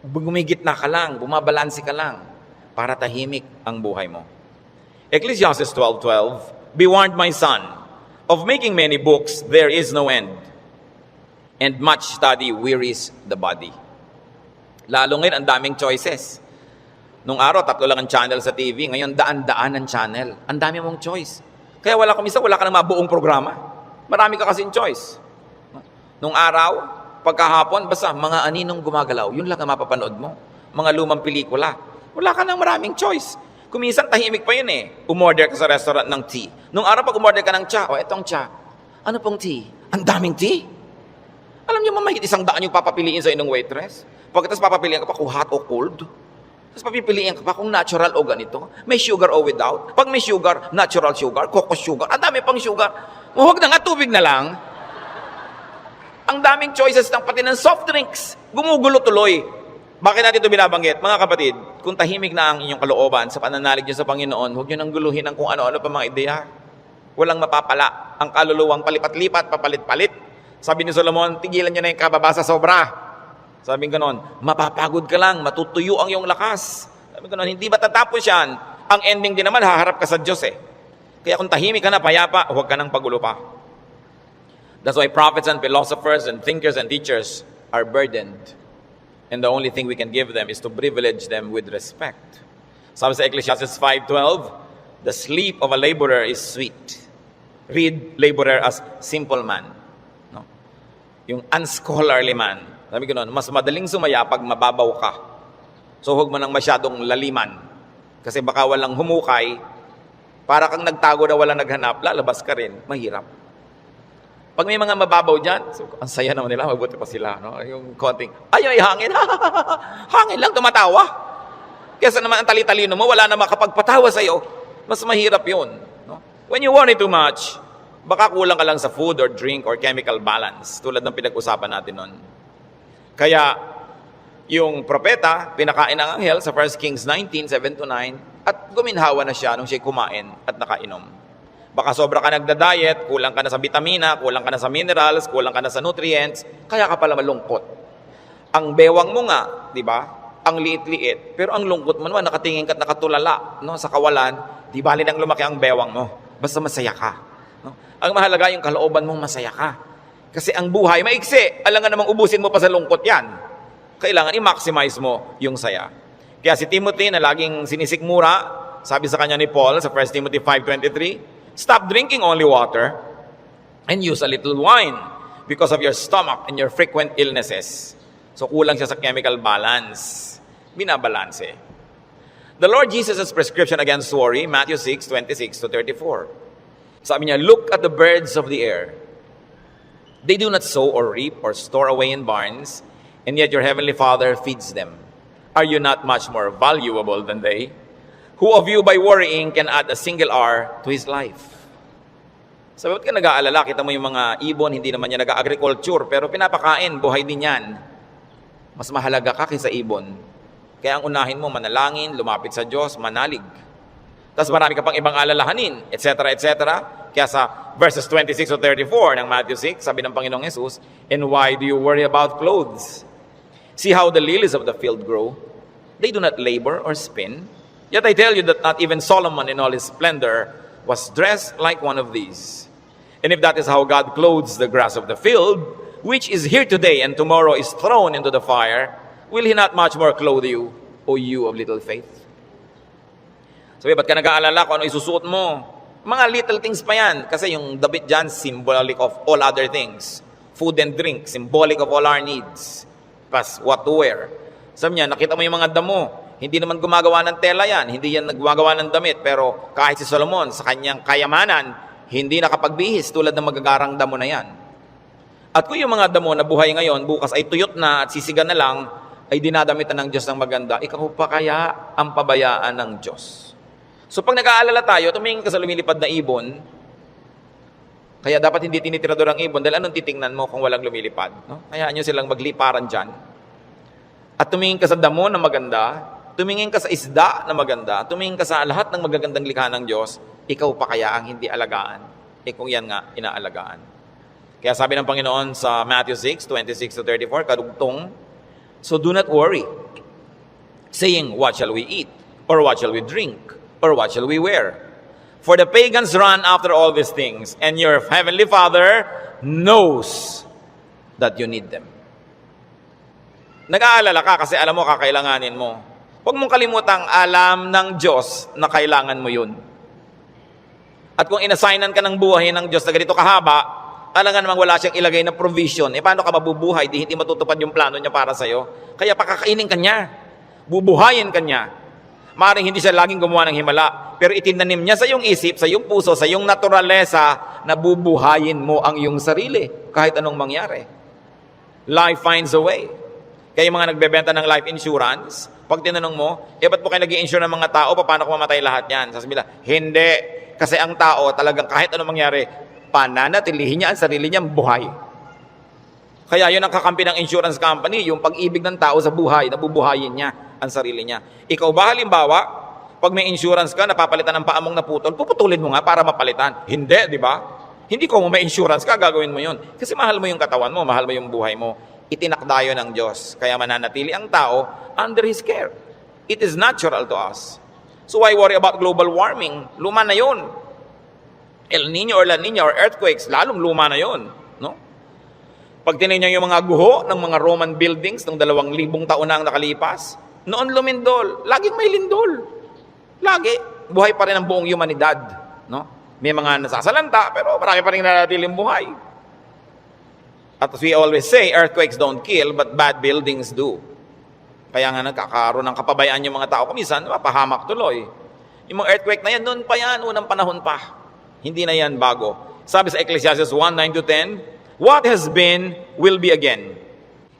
Gumigitna ka lang, bumabalansi ka lang, para tahimik ang buhay mo. Ecclesiastes 12:12, be warned, my son, of making many books there is no end, and much study wearies the body. Lalo ngayon, ang daming choices. Nung araw, 3 lang ang channel sa TV. Ngayon, daan-daan ang channel. Ang dami mong choice. Kaya wala ka ng mabuong programa. Marami ka kasing choice. Nung araw, pagkahapon, basta mga aninong gumagalaw, yun lang ang mapapanood mo. Mga lumang pelikula. Wala ka ng maraming choice. Kuminsan, tahimik pa yun eh. Umorder ka sa restaurant ng tea. Nung araw, pag umorder ka ng cha, etong cha. Ano pong tea? Ang daming tea. Alam niyo, mahigit 100 yung papapiliin sa inong waitress. Pagkatapos papapiliin ka pa kung hot o cold. Tapos papipiliin ka pa kung natural o ganito. May sugar o without. Pag may sugar, natural sugar, coco sugar. Ang dami pang sugar. Huwag na nga, tubig na lang. Ang daming choices ng pati ng soft drinks. Gumugulo tuloy. Bakit natin ito binabanggit? Mga kapatid, kung tahimik na ang inyong kalooban sa pananalig niyo sa Panginoon, huwag niyo nang guluhin ang kung ano-ano pa mga ideya. Walang mapapala. Ang kaluluwang palipat-lipat, papalit-palit. Sabi ni Solomon, tigilan niyo na yung kababasa sobra. Sabi ko noon, mapapagod ka lang, matutuyo ang iyong lakas. Sabi ko noon, hindi ba tatapos yan? Ang ending din naman, haharap ka sa Diyos eh. Kaya kung tahimik ka na, payapa, huwag ka nang pagulo pa. That's why prophets and philosophers and thinkers and teachers are burdened. And the only thing we can give them is to privilege them with respect. Sabi sa Ecclesiastes 5:12, the sleep of a laborer is sweet. Read laborer as simple man. No? Yung unscholarly man. Sabi ko noon, mas madaling sumaya pag mababaw ka. So huwag mo nang masyadong laliman. Kasi baka walang humukay, para kang nagtago na walang naghanap, lalabas ka rin, mahirap. Pag may mga mababaw dyan, so, ang saya naman nila, mabuti pa sila. No? Yung konting, ay hangin, hangin lang, tumatawa. Kesa naman ang tali-talino mo, wala na makapagpatawa sa'yo. Mas mahirap yun. No? When you worry too much, baka kulang ka lang sa food or drink or chemical balance, tulad ng pinag-usapan natin nun. Kaya, yung propeta, pinakain ng anghel sa 1 Kings 19:7-9, at guminhawa na siya nung siya kumain at nakainom. Baka sobra ka nagda-diet, kulang ka na sa vitamina, kulang ka na sa minerals, kulang ka na sa nutrients, kaya ka pala malungkot. Ang bewang mo nga, di ba? Ang liit-liit, pero ang lungkot mo naman, nakatingin ka at nakatulala, no? Sa kawalan, di bali nang lumaki ang bewang mo. Basta masaya ka. No? Ang mahalaga yung kalooban mong masaya ka. Kasi ang buhay, maiksi. Alam nga namang ubusin mo pa sa lungkot yan. Kailangan i-maximize mo yung saya. Kaya si Timothy na laging sinisikmura, sabi sa kanya ni Paul sa 1 Timothy 5:23, stop drinking only water and use a little wine because of your stomach and your frequent illnesses. So kulang siya sa chemical balance. Binabalanse. The Lord Jesus' prescription against worry, Matthew 6:26-34. Sabi niya, look at the birds of the air. They do not sow or reap or store away in barns, and yet your heavenly Father feeds them. Are you not much more valuable than they? Who of you by worrying can add a single hour to his life? So, ba't ka nag-aalala? Kita mo yung mga ibon, hindi naman yan nag-agriculture, pero pinapakain, buhay din yan. Mas mahalaga ka kaysa ibon. Kaya ang unahin mo, manalangin, lumapit sa Diyos, manalig. Tapos marami ka pang ibang alalahanin, etc., etc. Kaya sa verses 26 to 34 ng Matthew 6, sabi ng Panginoong Jesus, and why do you worry about clothes? See how the lilies of the field grow. They do not labor or spin. Yet I tell you that not even Solomon in all his splendor was dressed like one of these. And if that is how God clothes the grass of the field, which is here today and tomorrow is thrown into the fire, will He not much more clothe you, O you of little faith? Sabi, ba't ka nag-aalala kung ano isusuot mo? Mga little things pa yan. Kasi yung damit dyan, symbolic of all other things. Food and drink, symbolic of all our needs. Plus, what to wear. Sabi niya, nakita mo yung mga damo. Hindi naman gumagawa ng tela yan. Hindi yan naggagawa ng damit. Pero kahit si Solomon, sa kanyang kayamanan, hindi nakapagbihis tulad ng magagarang damo na yan. At kung yung mga damo na buhay ngayon, bukas ay tuyot na at sisigan na lang, ay dinadamitan ng Diyos ng maganda, ikaw pa kaya ang pabayaan ng Diyos? So pag nag-aalala tayo, tumingin ka sa lumilipad na ibon, kaya dapat hindi tinitirador ang ibon, dahil anong titingnan mo kung walang lumilipad? No? Hayaan nyo silang magliparan dyan. At tumingin ka sa damo na maganda, tumingin ka sa isda na maganda, tumingin ka sa lahat ng magagandang likha ng Diyos, ikaw pa kaya ang hindi alagaan? Kung yan nga, inaalagaan. Kaya sabi ng Panginoon sa Matthew 6, 26 to 34, kadugtong, so do not worry, saying, what shall we eat? Or what shall we drink? Or what shall we wear? For the pagans run after all these things, and your heavenly Father knows that you need them. Nag-aalala ka kasi alam mo kakailanganin mo. Huwag mong kalimutang alam ng Diyos na kailangan mo yun. At kung inassignan ka ng buhay ng Diyos na ganito kahaba, alam nga namang wala siyang ilagay na provision. Paano ka mabubuhay? Di hindi matutupad yung plano niya para sa'yo. Kaya pakakainin ka niya. Bubuhayin ka niya. Maaaring hindi siya laging gumawa ng himala, pero itinanim niya sa iyong isip, sa iyong puso, sa iyong naturalesa, na bubuhayin mo ang iyong sarili, kahit anong mangyari. Life finds a way. Kaya yung mga nagbebenta ng life insurance, pag tinanong mo, ba't po kayo nag-i-insure ng mga tao, paano kung mamatay lahat yan? Sasabihin nila, hindi. Kasi ang tao, talagang kahit anong mangyari, pananatilihin niya ang sarili niyang buhay. Kaya yun ang kakampi ng insurance company, yung pag-ibig ng tao sa buhay, nabubuhayin niya ang sarili niya. Ikaw ba halimbawa, pag may insurance ka, napapalitan ng paamong naputol, puputulin mo nga para mapalitan. Hindi, di ba? Hindi ko may insurance ka, gagawin mo yun. Kasi mahal mo yung katawan mo, mahal mo yung buhay mo. Itinakda yun ng Diyos. Kaya mananatili ang tao under His care. It is natural to us. So why worry about global warming? Luma na yun. El Nino or La Nina or earthquakes, lalong luma na yun. No? Pag tinignan yung mga guho ng mga Roman buildings ng 2,000 taon na ang nakalipas, noon lumindol. Laging may lindol. Lagi. Buhay pa rin ang buong humanidad. No? May mga nasasalanta, pero marami pa rin nanatiling buhay. At as we always say, earthquakes don't kill, but bad buildings do. Kaya nga nagkakaroon ng kapabayaan yung mga tao. Kumisan, mapahamak tuloy. Yung mga earthquake na yan, noon pa yan, unang panahon pa. Hindi na yan bago. Sabi sa Ecclesiastes 1:9-10, what has been will be again.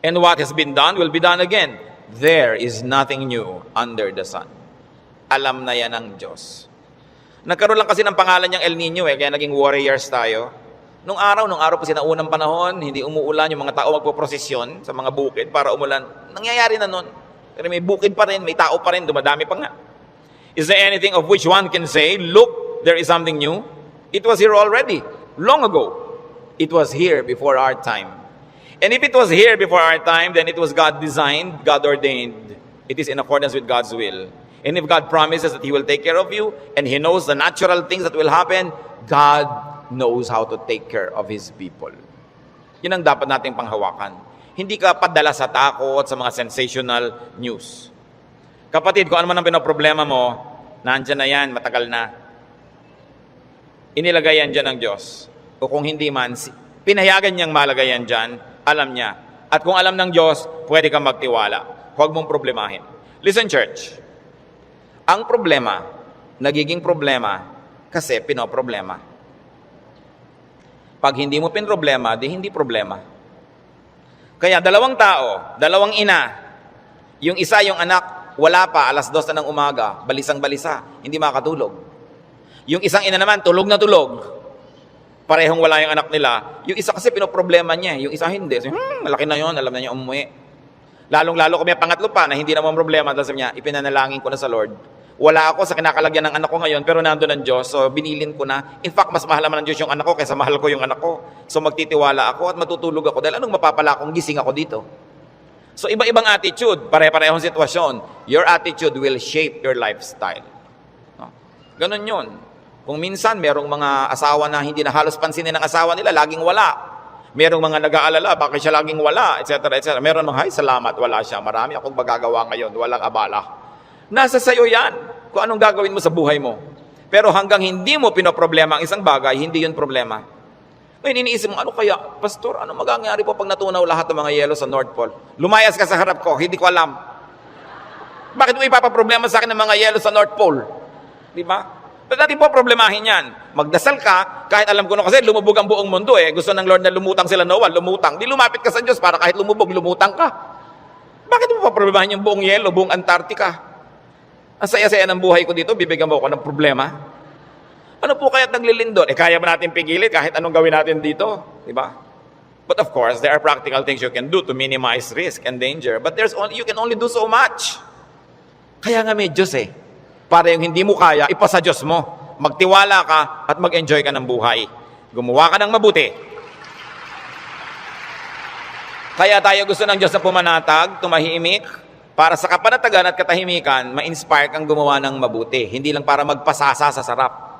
And what has been done will be done again. There is nothing new under the sun. Alam na yan ng Diyos. Nagkaroon lang kasi ng pangalan niyang El Nino kaya naging warriors tayo. Nung araw pa sinaunang panahon, hindi umuulan, yung mga tao magpoprosesyon sa mga bukid para umulan. Nangyayari na nun. Pero may bukid pa rin, may tao pa rin, dumadami pa nga. Is there anything of which one can say, look, there is something new? It was here already, long ago. It was here before our time. And if it was here before our time, then it was God designed, God ordained. It is in accordance with God's will. And if God promises that He will take care of you, and He knows the natural things that will happen, God knows how to take care of His people. Yun ang dapat nating panghawakan. Hindi ka padala sa takot, sa mga sensational news. Kapatid, kung ano man ang pinoproblema mo, nandyan na yan, matagal na. Inilagay yan dyan ng Diyos. O kung hindi man, pinayagan niyang malagay yan dyan, alam niya. At kung alam ng Diyos, pwede kang magtiwala. Huwag mong problemahin. Listen, church. Ang problema, nagiging problema kasi pinoproblema. Pag hindi mo pinroblema, di hindi problema. Kaya dalawang tao, dalawang ina, yung isa yung anak, wala pa, 2:00 na ng umaga, balisang-balisa, hindi makatulog. Yung isang ina naman, tulog na tulog, parehong wala yung anak nila. Yung isa kasi pinoproblema niya, yung isa hindi. Malaki na yon, alam na niya umuwi. Lalong-lalo kung may pangatlo pa na hindi naman problema, tapos sabi niya, ipinanalangin ko na sa Lord. Wala ako sa kinakalagyan ng anak ko ngayon, pero nandun ang Diyos, so binilin ko na. In fact, mas mahal naman ng Diyos yung anak ko kaysa mahal ko yung anak ko. So magtitiwala ako at matutulog ako dahil anong mapapala kung gising ako dito? So iba-ibang attitude, pare-parehong sitwasyon. Your attitude will shape your lifestyle. No? Ganun yun. Kung minsan, merong mga asawa na hindi na halos pansinin ng asawa nila, laging wala. Merong mga nag-aalala, bakit siya laging wala, etc. etc. Meron mga, salamat, wala siya. Marami akong magagawa ngayon, walang abala. Nasa sayo yan, kung anong gagawin mo sa buhay mo. Pero hanggang hindi mo pinoproblema ang isang bagay, hindi yun problema. Ngayon, iniisip mo, ano kaya, Pastor, ano magagayari po pag natunaw lahat ng mga yelo sa North Pole? Lumayas ka sa harap ko, hindi ko alam. Bakit mo ipapaproblema sa akin ng mga yelo sa North Pole? Di ba? Ba't natin po problemahin yan? Magdasal ka, kahit alam ko na kasi lumubog ang buong mundo eh. Gusto ng Lord na lumutang sila Noah, lumutang. Di lumapit ka sa Diyos para kahit lumubog, lumutang ka. Bakit mo pa problemahin yung buong yelo, buong Antarctica? Ang saya-saya ng buhay ko dito, bibigyan mo ako ng problema. Ano po kaya't naglilindol? Kaya ba natin pigilit kahit anong gawin natin dito? Diba? But of course, there are practical things you can do to minimize risk and danger. But you can only do so much. Kaya nga may Diyos eh. Para yung hindi mo kaya, ipasa Diyos mo. Magtiwala ka at mag-enjoy ka ng buhay. Gumawa ka ng mabuti. Kaya tayo gusto ng Diyos na pumanatag, tumahimik, para sa kapanatagan at katahimikan, ma-inspire kang gumawa ng mabuti. Hindi lang para magpasasa sa sarap.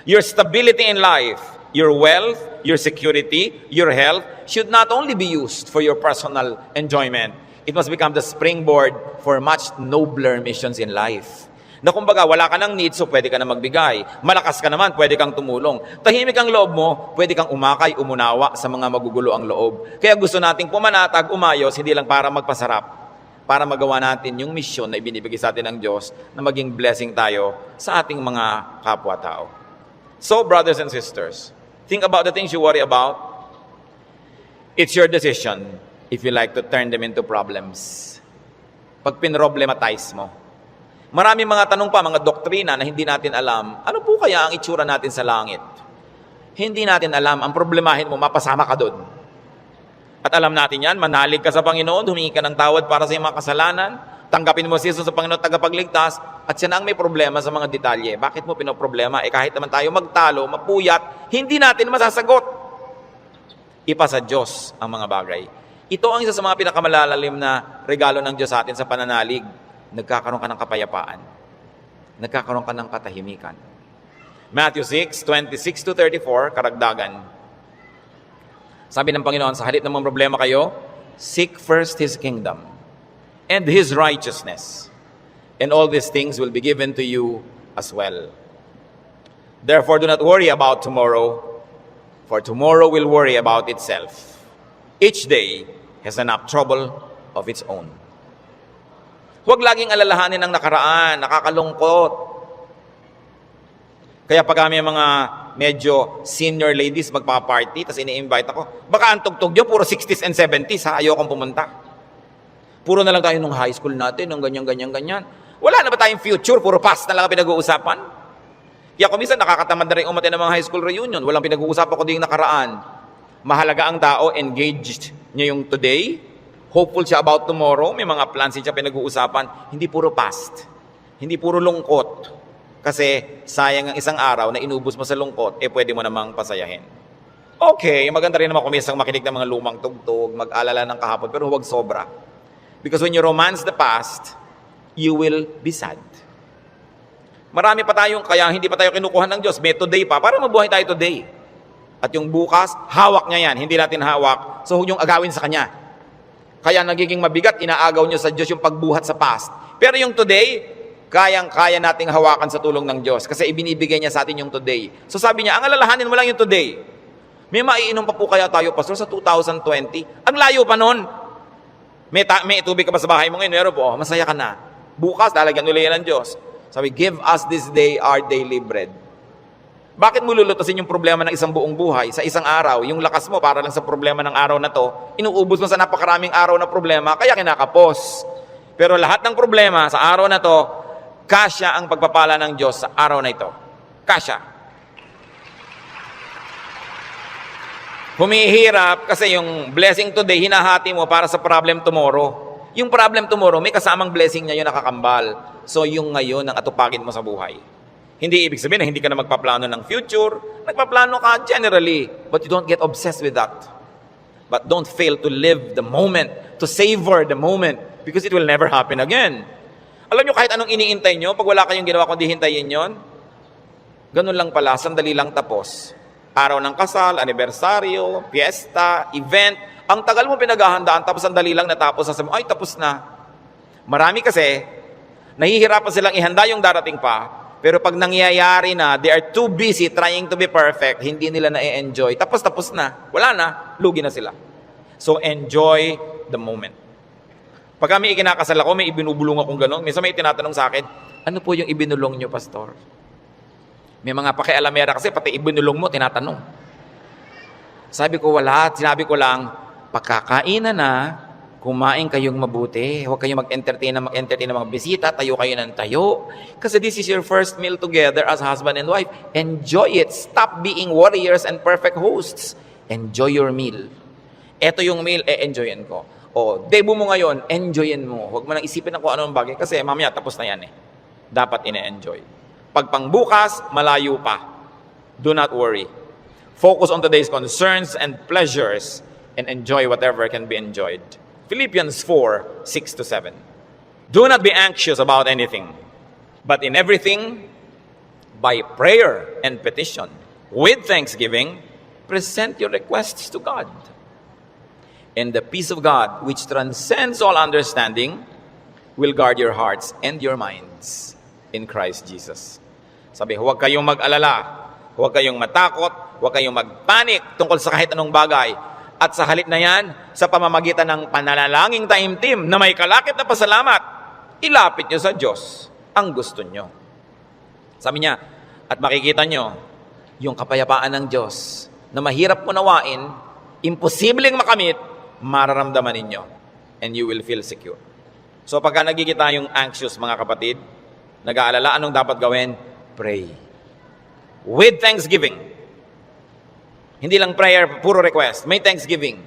Your stability in life, your wealth, your security, your health, should not only be used for your personal enjoyment. It must become the springboard for much nobler missions in life. Na kumbaga, wala ka ng needs, so pwede ka na magbigay. Malakas ka naman, pwede kang tumulong. Tahimik ang loob mo, pwede kang umakay, umunawa sa mga magugulo ang loob. Kaya gusto nating pumanatag, umayos, hindi lang para magpasarap. Para magawa natin yung misyon na ibinibigay sa atin ng Diyos na maging blessing tayo sa ating mga kapwa-tao. So, brothers and sisters, think about the things you worry about. It's your decision if you like to turn them into problems. Pag pinroblematize mo. Maraming mga tanong pa, mga doktrina na hindi natin alam. Ano po kaya ang itsura natin sa langit? Hindi natin alam. Ang problemahin mo, mapasama ka doon. At alam natin yan, manalig ka sa Panginoon, humingi ka ng tawad para sa iyong mga kasalanan, tanggapin mo si Jesus sa Panginoon tagapagligtas, at siya na ang may problema sa mga detalye. Bakit mo pinoproblema? Kahit naman tayo magtalo, mapuyat, hindi natin masasagot. Ipa sa Diyos ang mga bagay. Ito ang isa sa mga pinakamalalalim na regalo ng Diyos sa atin sa pananalig. Nagkakaroon ka ng kapayapaan. Nagkakaroon ka ng katahimikan. Matthew 6:26-34, karagdagan. Sabi ng Panginoon, sa halip ng mga problema kayo, seek first His kingdom and His righteousness, and all these things will be given to you as well. Therefore, do not worry about tomorrow, for tomorrow will worry about itself. Each day has enough trouble of its own. Huwag laging alalahanin ang nakaraan, nakakalungkot. Kaya pag kami mga medyo senior ladies magpa-party, tapos ini-invite ako, baka ang tugtog nyo, puro 60s and 70s, ha? Ayokong pumunta. Puro na lang tayo nung high school natin, nung ganyan. Wala na ba tayong future? Puro past na lang ang pinag-uusapan? Kaya kung minsan nakakatamad na rin umatin ng mga high school reunion, walang pinag-uusapan ko din nakaraan. Mahalaga ang tao, engaged niya yung today, hopeful siya about tomorrow, may mga plans siya pinag-uusapan, hindi puro past, hindi puro lungkot. Kasi sayang ang isang araw na inubos mo sa lungkot, pwede mo namang pasayahin. Okay, maganda rin naman kung minsan makinig ng mga lumang tugtog, mag-alala ng kahapon, pero huwag sobra. Because when you romance the past, you will be sad. Marami pa tayong, kaya hindi pa tayo kinukuha ng Diyos, may today pa, para mabuhay tayo today. At yung bukas, hawak niya yan, hindi natin hawak, so huwag yung agawin sa Kanya. Kaya nagiging mabigat, inaagaw niyo sa Diyos yung pagbuhat sa past. Pero yung today, kayang-kaya nating hawakan sa tulong ng Diyos kasi ibinibigay niya sa atin yung today. So sabi niya, ang alalahanin mo lang yung today. May maiinom pa po kaya tayo, Pastor, sa 2020? Ang layo pa nun. May tubig ka pa sa bahay mo ngayon, meron po, masaya ka na. Bukas, lalagyan ulit yan ng Diyos. Sabi, give us this day our daily bread. Bakit mo lulutasin yung problema ng isang buong buhay sa isang araw? Yung lakas mo para lang sa problema ng araw na to, inuubos mo sa napakaraming araw na problema, kaya kinakapos. Pero lahat ng problema sa araw na to, kasya ang pagpapala ng Diyos sa araw na ito. Kasya. Humihirap kasi yung blessing today, hinahati mo para sa problem tomorrow. Yung problem tomorrow, may kasamang blessing niya yung nakakambal. So yung ngayon ang atupagin mo sa buhay. Hindi ibig sabihin na hindi ka na magpaplano ng future. Nagpaplano ka generally, but you don't get obsessed with that. But don't fail to live the moment, to savor the moment, because it will never happen again. Alam nyo, kahit anong iniintay nyo, pag wala kayong ginawa kundi hintayin yon, ganun lang pala, sandali lang tapos. Araw ng kasal, anibersaryo, fiesta, event. Ang tagal mo pinaghahandaan, tapos sandali lang natapos. Ay, tapos na. Marami kasi, nahihirapan silang ihanda yung darating pa, pero pag nangyayari na, they are too busy trying to be perfect, hindi nila na-enjoy. Tapos na. Wala na, lugi na sila. So, enjoy the moment. Pag kami ikinakasal ako, may ibinubulong akong gano'n. Minsan may tinatanong sa akin, ano po yung ibinulong nyo, Pastor? May mga pakialamera kasi, pati ibinulong mo, tinatanong. Sabi ko, wala. Sinabi ko lang, pagkakainan na, kumain kayong mabuti. Huwag kayong mag-entertain ng mga bisita. Tayo kayo ng tayo. Kasi this is your first meal together as husband and wife. Enjoy it. Stop being warriors and perfect hosts. Enjoy your meal. Ito yung meal, enjoyin ko. O, debut mo ngayon, enjoyin mo. Huwag mo nang isipin na kung anong bagay. Kasi mamaya, tapos na yan eh. Dapat ine-enjoy. Pag pangbukas, malayo pa. Do not worry. Focus on today's concerns and pleasures and enjoy whatever can be enjoyed. Philippians 4:6-7. Do not be anxious about anything, but in everything, by prayer and petition, with thanksgiving, present your requests to God. And the peace of God, which transcends all understanding, will guard your hearts and your minds in Christ Jesus. Sabi, huwag kayong mag-alala, huwag kayong matakot, huwag kayong magpanik tungkol sa kahit anong bagay. At sa halip na yan, sa pamamagitan ng pananalangin taimtim na may kalakip na pasalamat, ilapit nyo sa Diyos ang gusto nyo. Sabi niya, at makikita nyo, yung kapayapaan ng Diyos na mahirap unawain, imposibleng makamit, mararamdaman ninyo. And you will feel secure. So pagka nagigita yung anxious mga kapatid, nag-aalala, anong dapat gawin? Pray. With thanksgiving. Hindi lang prayer, puro request. May thanksgiving.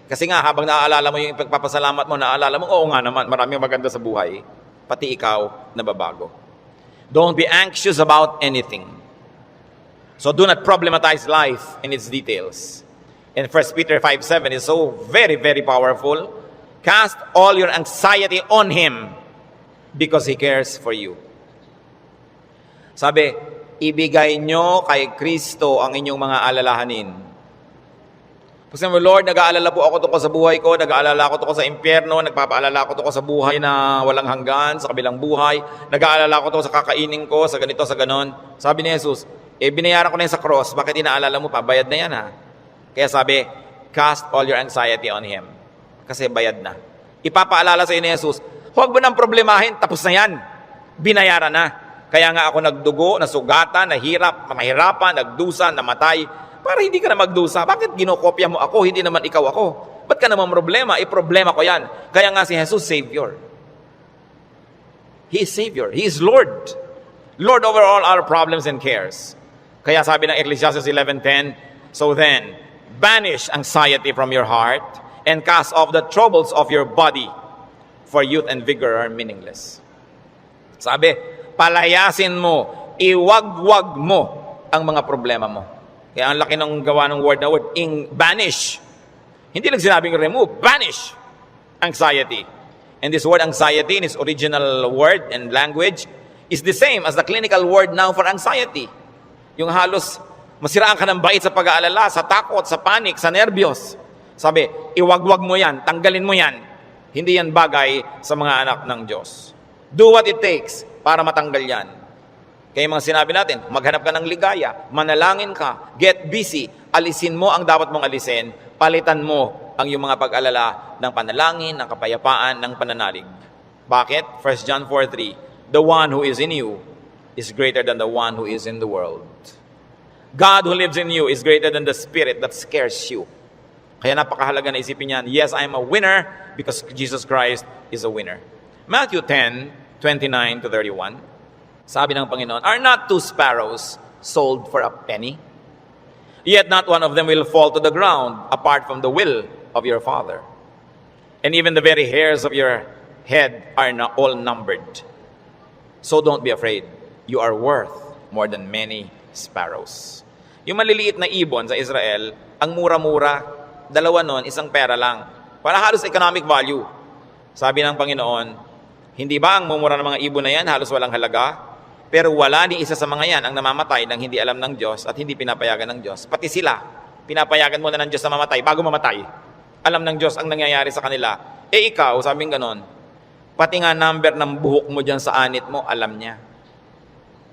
Kasi nga, habang naaalala mo yung pagpapasalamat mo, naaalala mo, oo nga naman, maraming maganda sa buhay. Pati ikaw, nababago. Don't be anxious about anything. So do not problematize life in its details. And 1 Peter 5:7 is so very, very powerful. Cast all your anxiety on Him because He cares for you. Sabi, ibigay nyo kay Kristo ang inyong mga alalahanin. Kasi Lord, nag-aalala po ako tungkol sa buhay ko, nag-aalala ako tungkol sa impyerno, nagpapaalala ako tungkol sa buhay na walang hanggan, sa kabilang buhay, nag-aalala ako tungkol sa kakainin ko, sa ganito, sa ganon. Sabi ni Jesus, binayaran ko na yun sa cross, bakit inaalala mo pa? Bayad na yan ha. Kaya sabi, cast all your anxiety on Him. Kasi bayad na. Ipapaalala sa iyo ni Jesus, huwag mo nang problemahin, tapos na yan. Binayaran na. Kaya nga ako nagdugo, nasugatan, mahirapan, nagdusa, namatay, para hindi ka na magdusa. Bakit ginokopya mo ako, hindi naman ikaw ako? Ba't ka naman problema? Problema ko yan. Kaya nga si Jesus, Savior. He is Savior. He is Lord. Lord over all our problems and cares. Kaya sabi ng Ecclesiastes 11:10, so then, banish anxiety from your heart and cast off the troubles of your body, for youth and vigor are meaningless. Sabi, palayasin mo, iwagwag mo ang mga problema mo. Kaya ang laki ng gawa ng word na word, banish. Hindi lang sinabing remove, banish anxiety. And this word anxiety in its original word and language is the same as the clinical word now for anxiety. Yung halos masiraan ka ng bait sa pag-aalala, sa takot, sa panik, sa nervyos. Sabi, iwagwag mo yan, tanggalin mo yan. Hindi yan bagay sa mga anak ng Diyos. Do what it takes para matanggal yan. Kaya mga sinabi natin, maghanap ka ng ligaya, manalangin ka, get busy, alisin mo ang dapat mong alisin, palitan mo ang iyong mga pag-alala ng panalangin, ng kapayapaan, ng pananalig. Bakit? 1 John 4:3, the one who is in you is greater than the one who is in the world. God who lives in you is greater than the spirit that scares you. Kaya napakahalaga na isipin yan, yes, I am a winner because Jesus Christ is a winner. Matthew 10:29-31, sabi ng Panginoon, are not 2 sparrows sold for a penny? Yet not one of them will fall to the ground apart from the will of your Father. And even the very hairs of your head are not all numbered. So don't be afraid. You are worth more than many sparrows. Yung maliliit na ibon sa Israel, ang mura-mura, dalawa nun, isang pera lang. Para halos economic value. Sabi ng Panginoon, hindi ba ang mumura ng mga ibon na yan halos walang halaga? Pero wala ni isa sa mga yan ang namamatay nang hindi alam ng Diyos at hindi pinapayagan ng Diyos. Pati sila, pinapayagan muna ng Diyos na mamatay bago mamatay. Alam ng Diyos ang nangyayari sa kanila. Eh ikaw, sabing ganon, pati nga number ng buhok mo dyan sa anit mo, alam niya.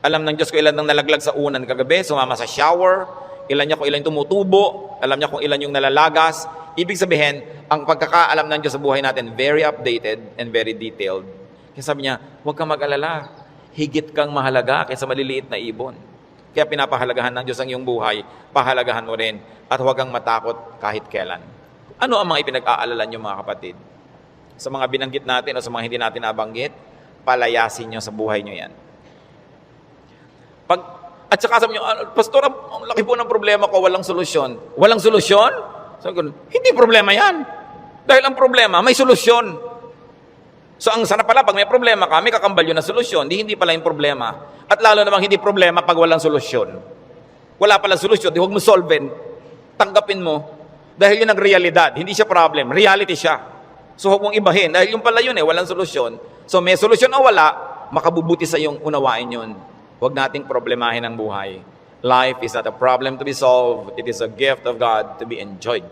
Alam ng Diyos kung ilan ang nalaglag sa unan kagabi, sumama sa shower, ilan niya kung ilan yung tumutubo, alam niya kung ilan yung nalalagas. Ibig sabihin, ang pagkakaalam ng Diyos sa buhay natin, very updated and very detailed. Kaya sabi niya, huwag kang mag-alala. Higit kang mahalaga kaysa maliliit na ibon. Kaya pinapahalagahan ng Diyos ang iyong buhay, pahalagahan mo rin, at huwag kang matakot kahit kailan. Ano ang mga ipinag-aalalan niyo mga kapatid? Sa mga binanggit natin o sa mga hindi natin nabanggit, palayasin niyo sa buhay niyo yan. At saka sabi niyo, Pastor, ang laki po ng problema ko, walang solusyon. Walang solusyon? Sabi ko, hindi problema yan. Dahil ang problema, may solusyon. So ang sana pala, pag may problema ka, may kakambal yun na solusyon. Hindi pala yung problema. At lalo namang hindi problema pag walang solusyon. Wala palang solusyon, di huwag mo solven. Tanggapin mo. Dahil yun ang realidad. Hindi siya problem. Reality siya. So huwag mong ibahin. Dahil yung pala yun walang solusyon. So may solusyon o wala, makabubuti sa iyong unawain yun. Huwag nating problemahin ang buhay. Life is not a problem to be solved. It is a gift of God to be enjoyed.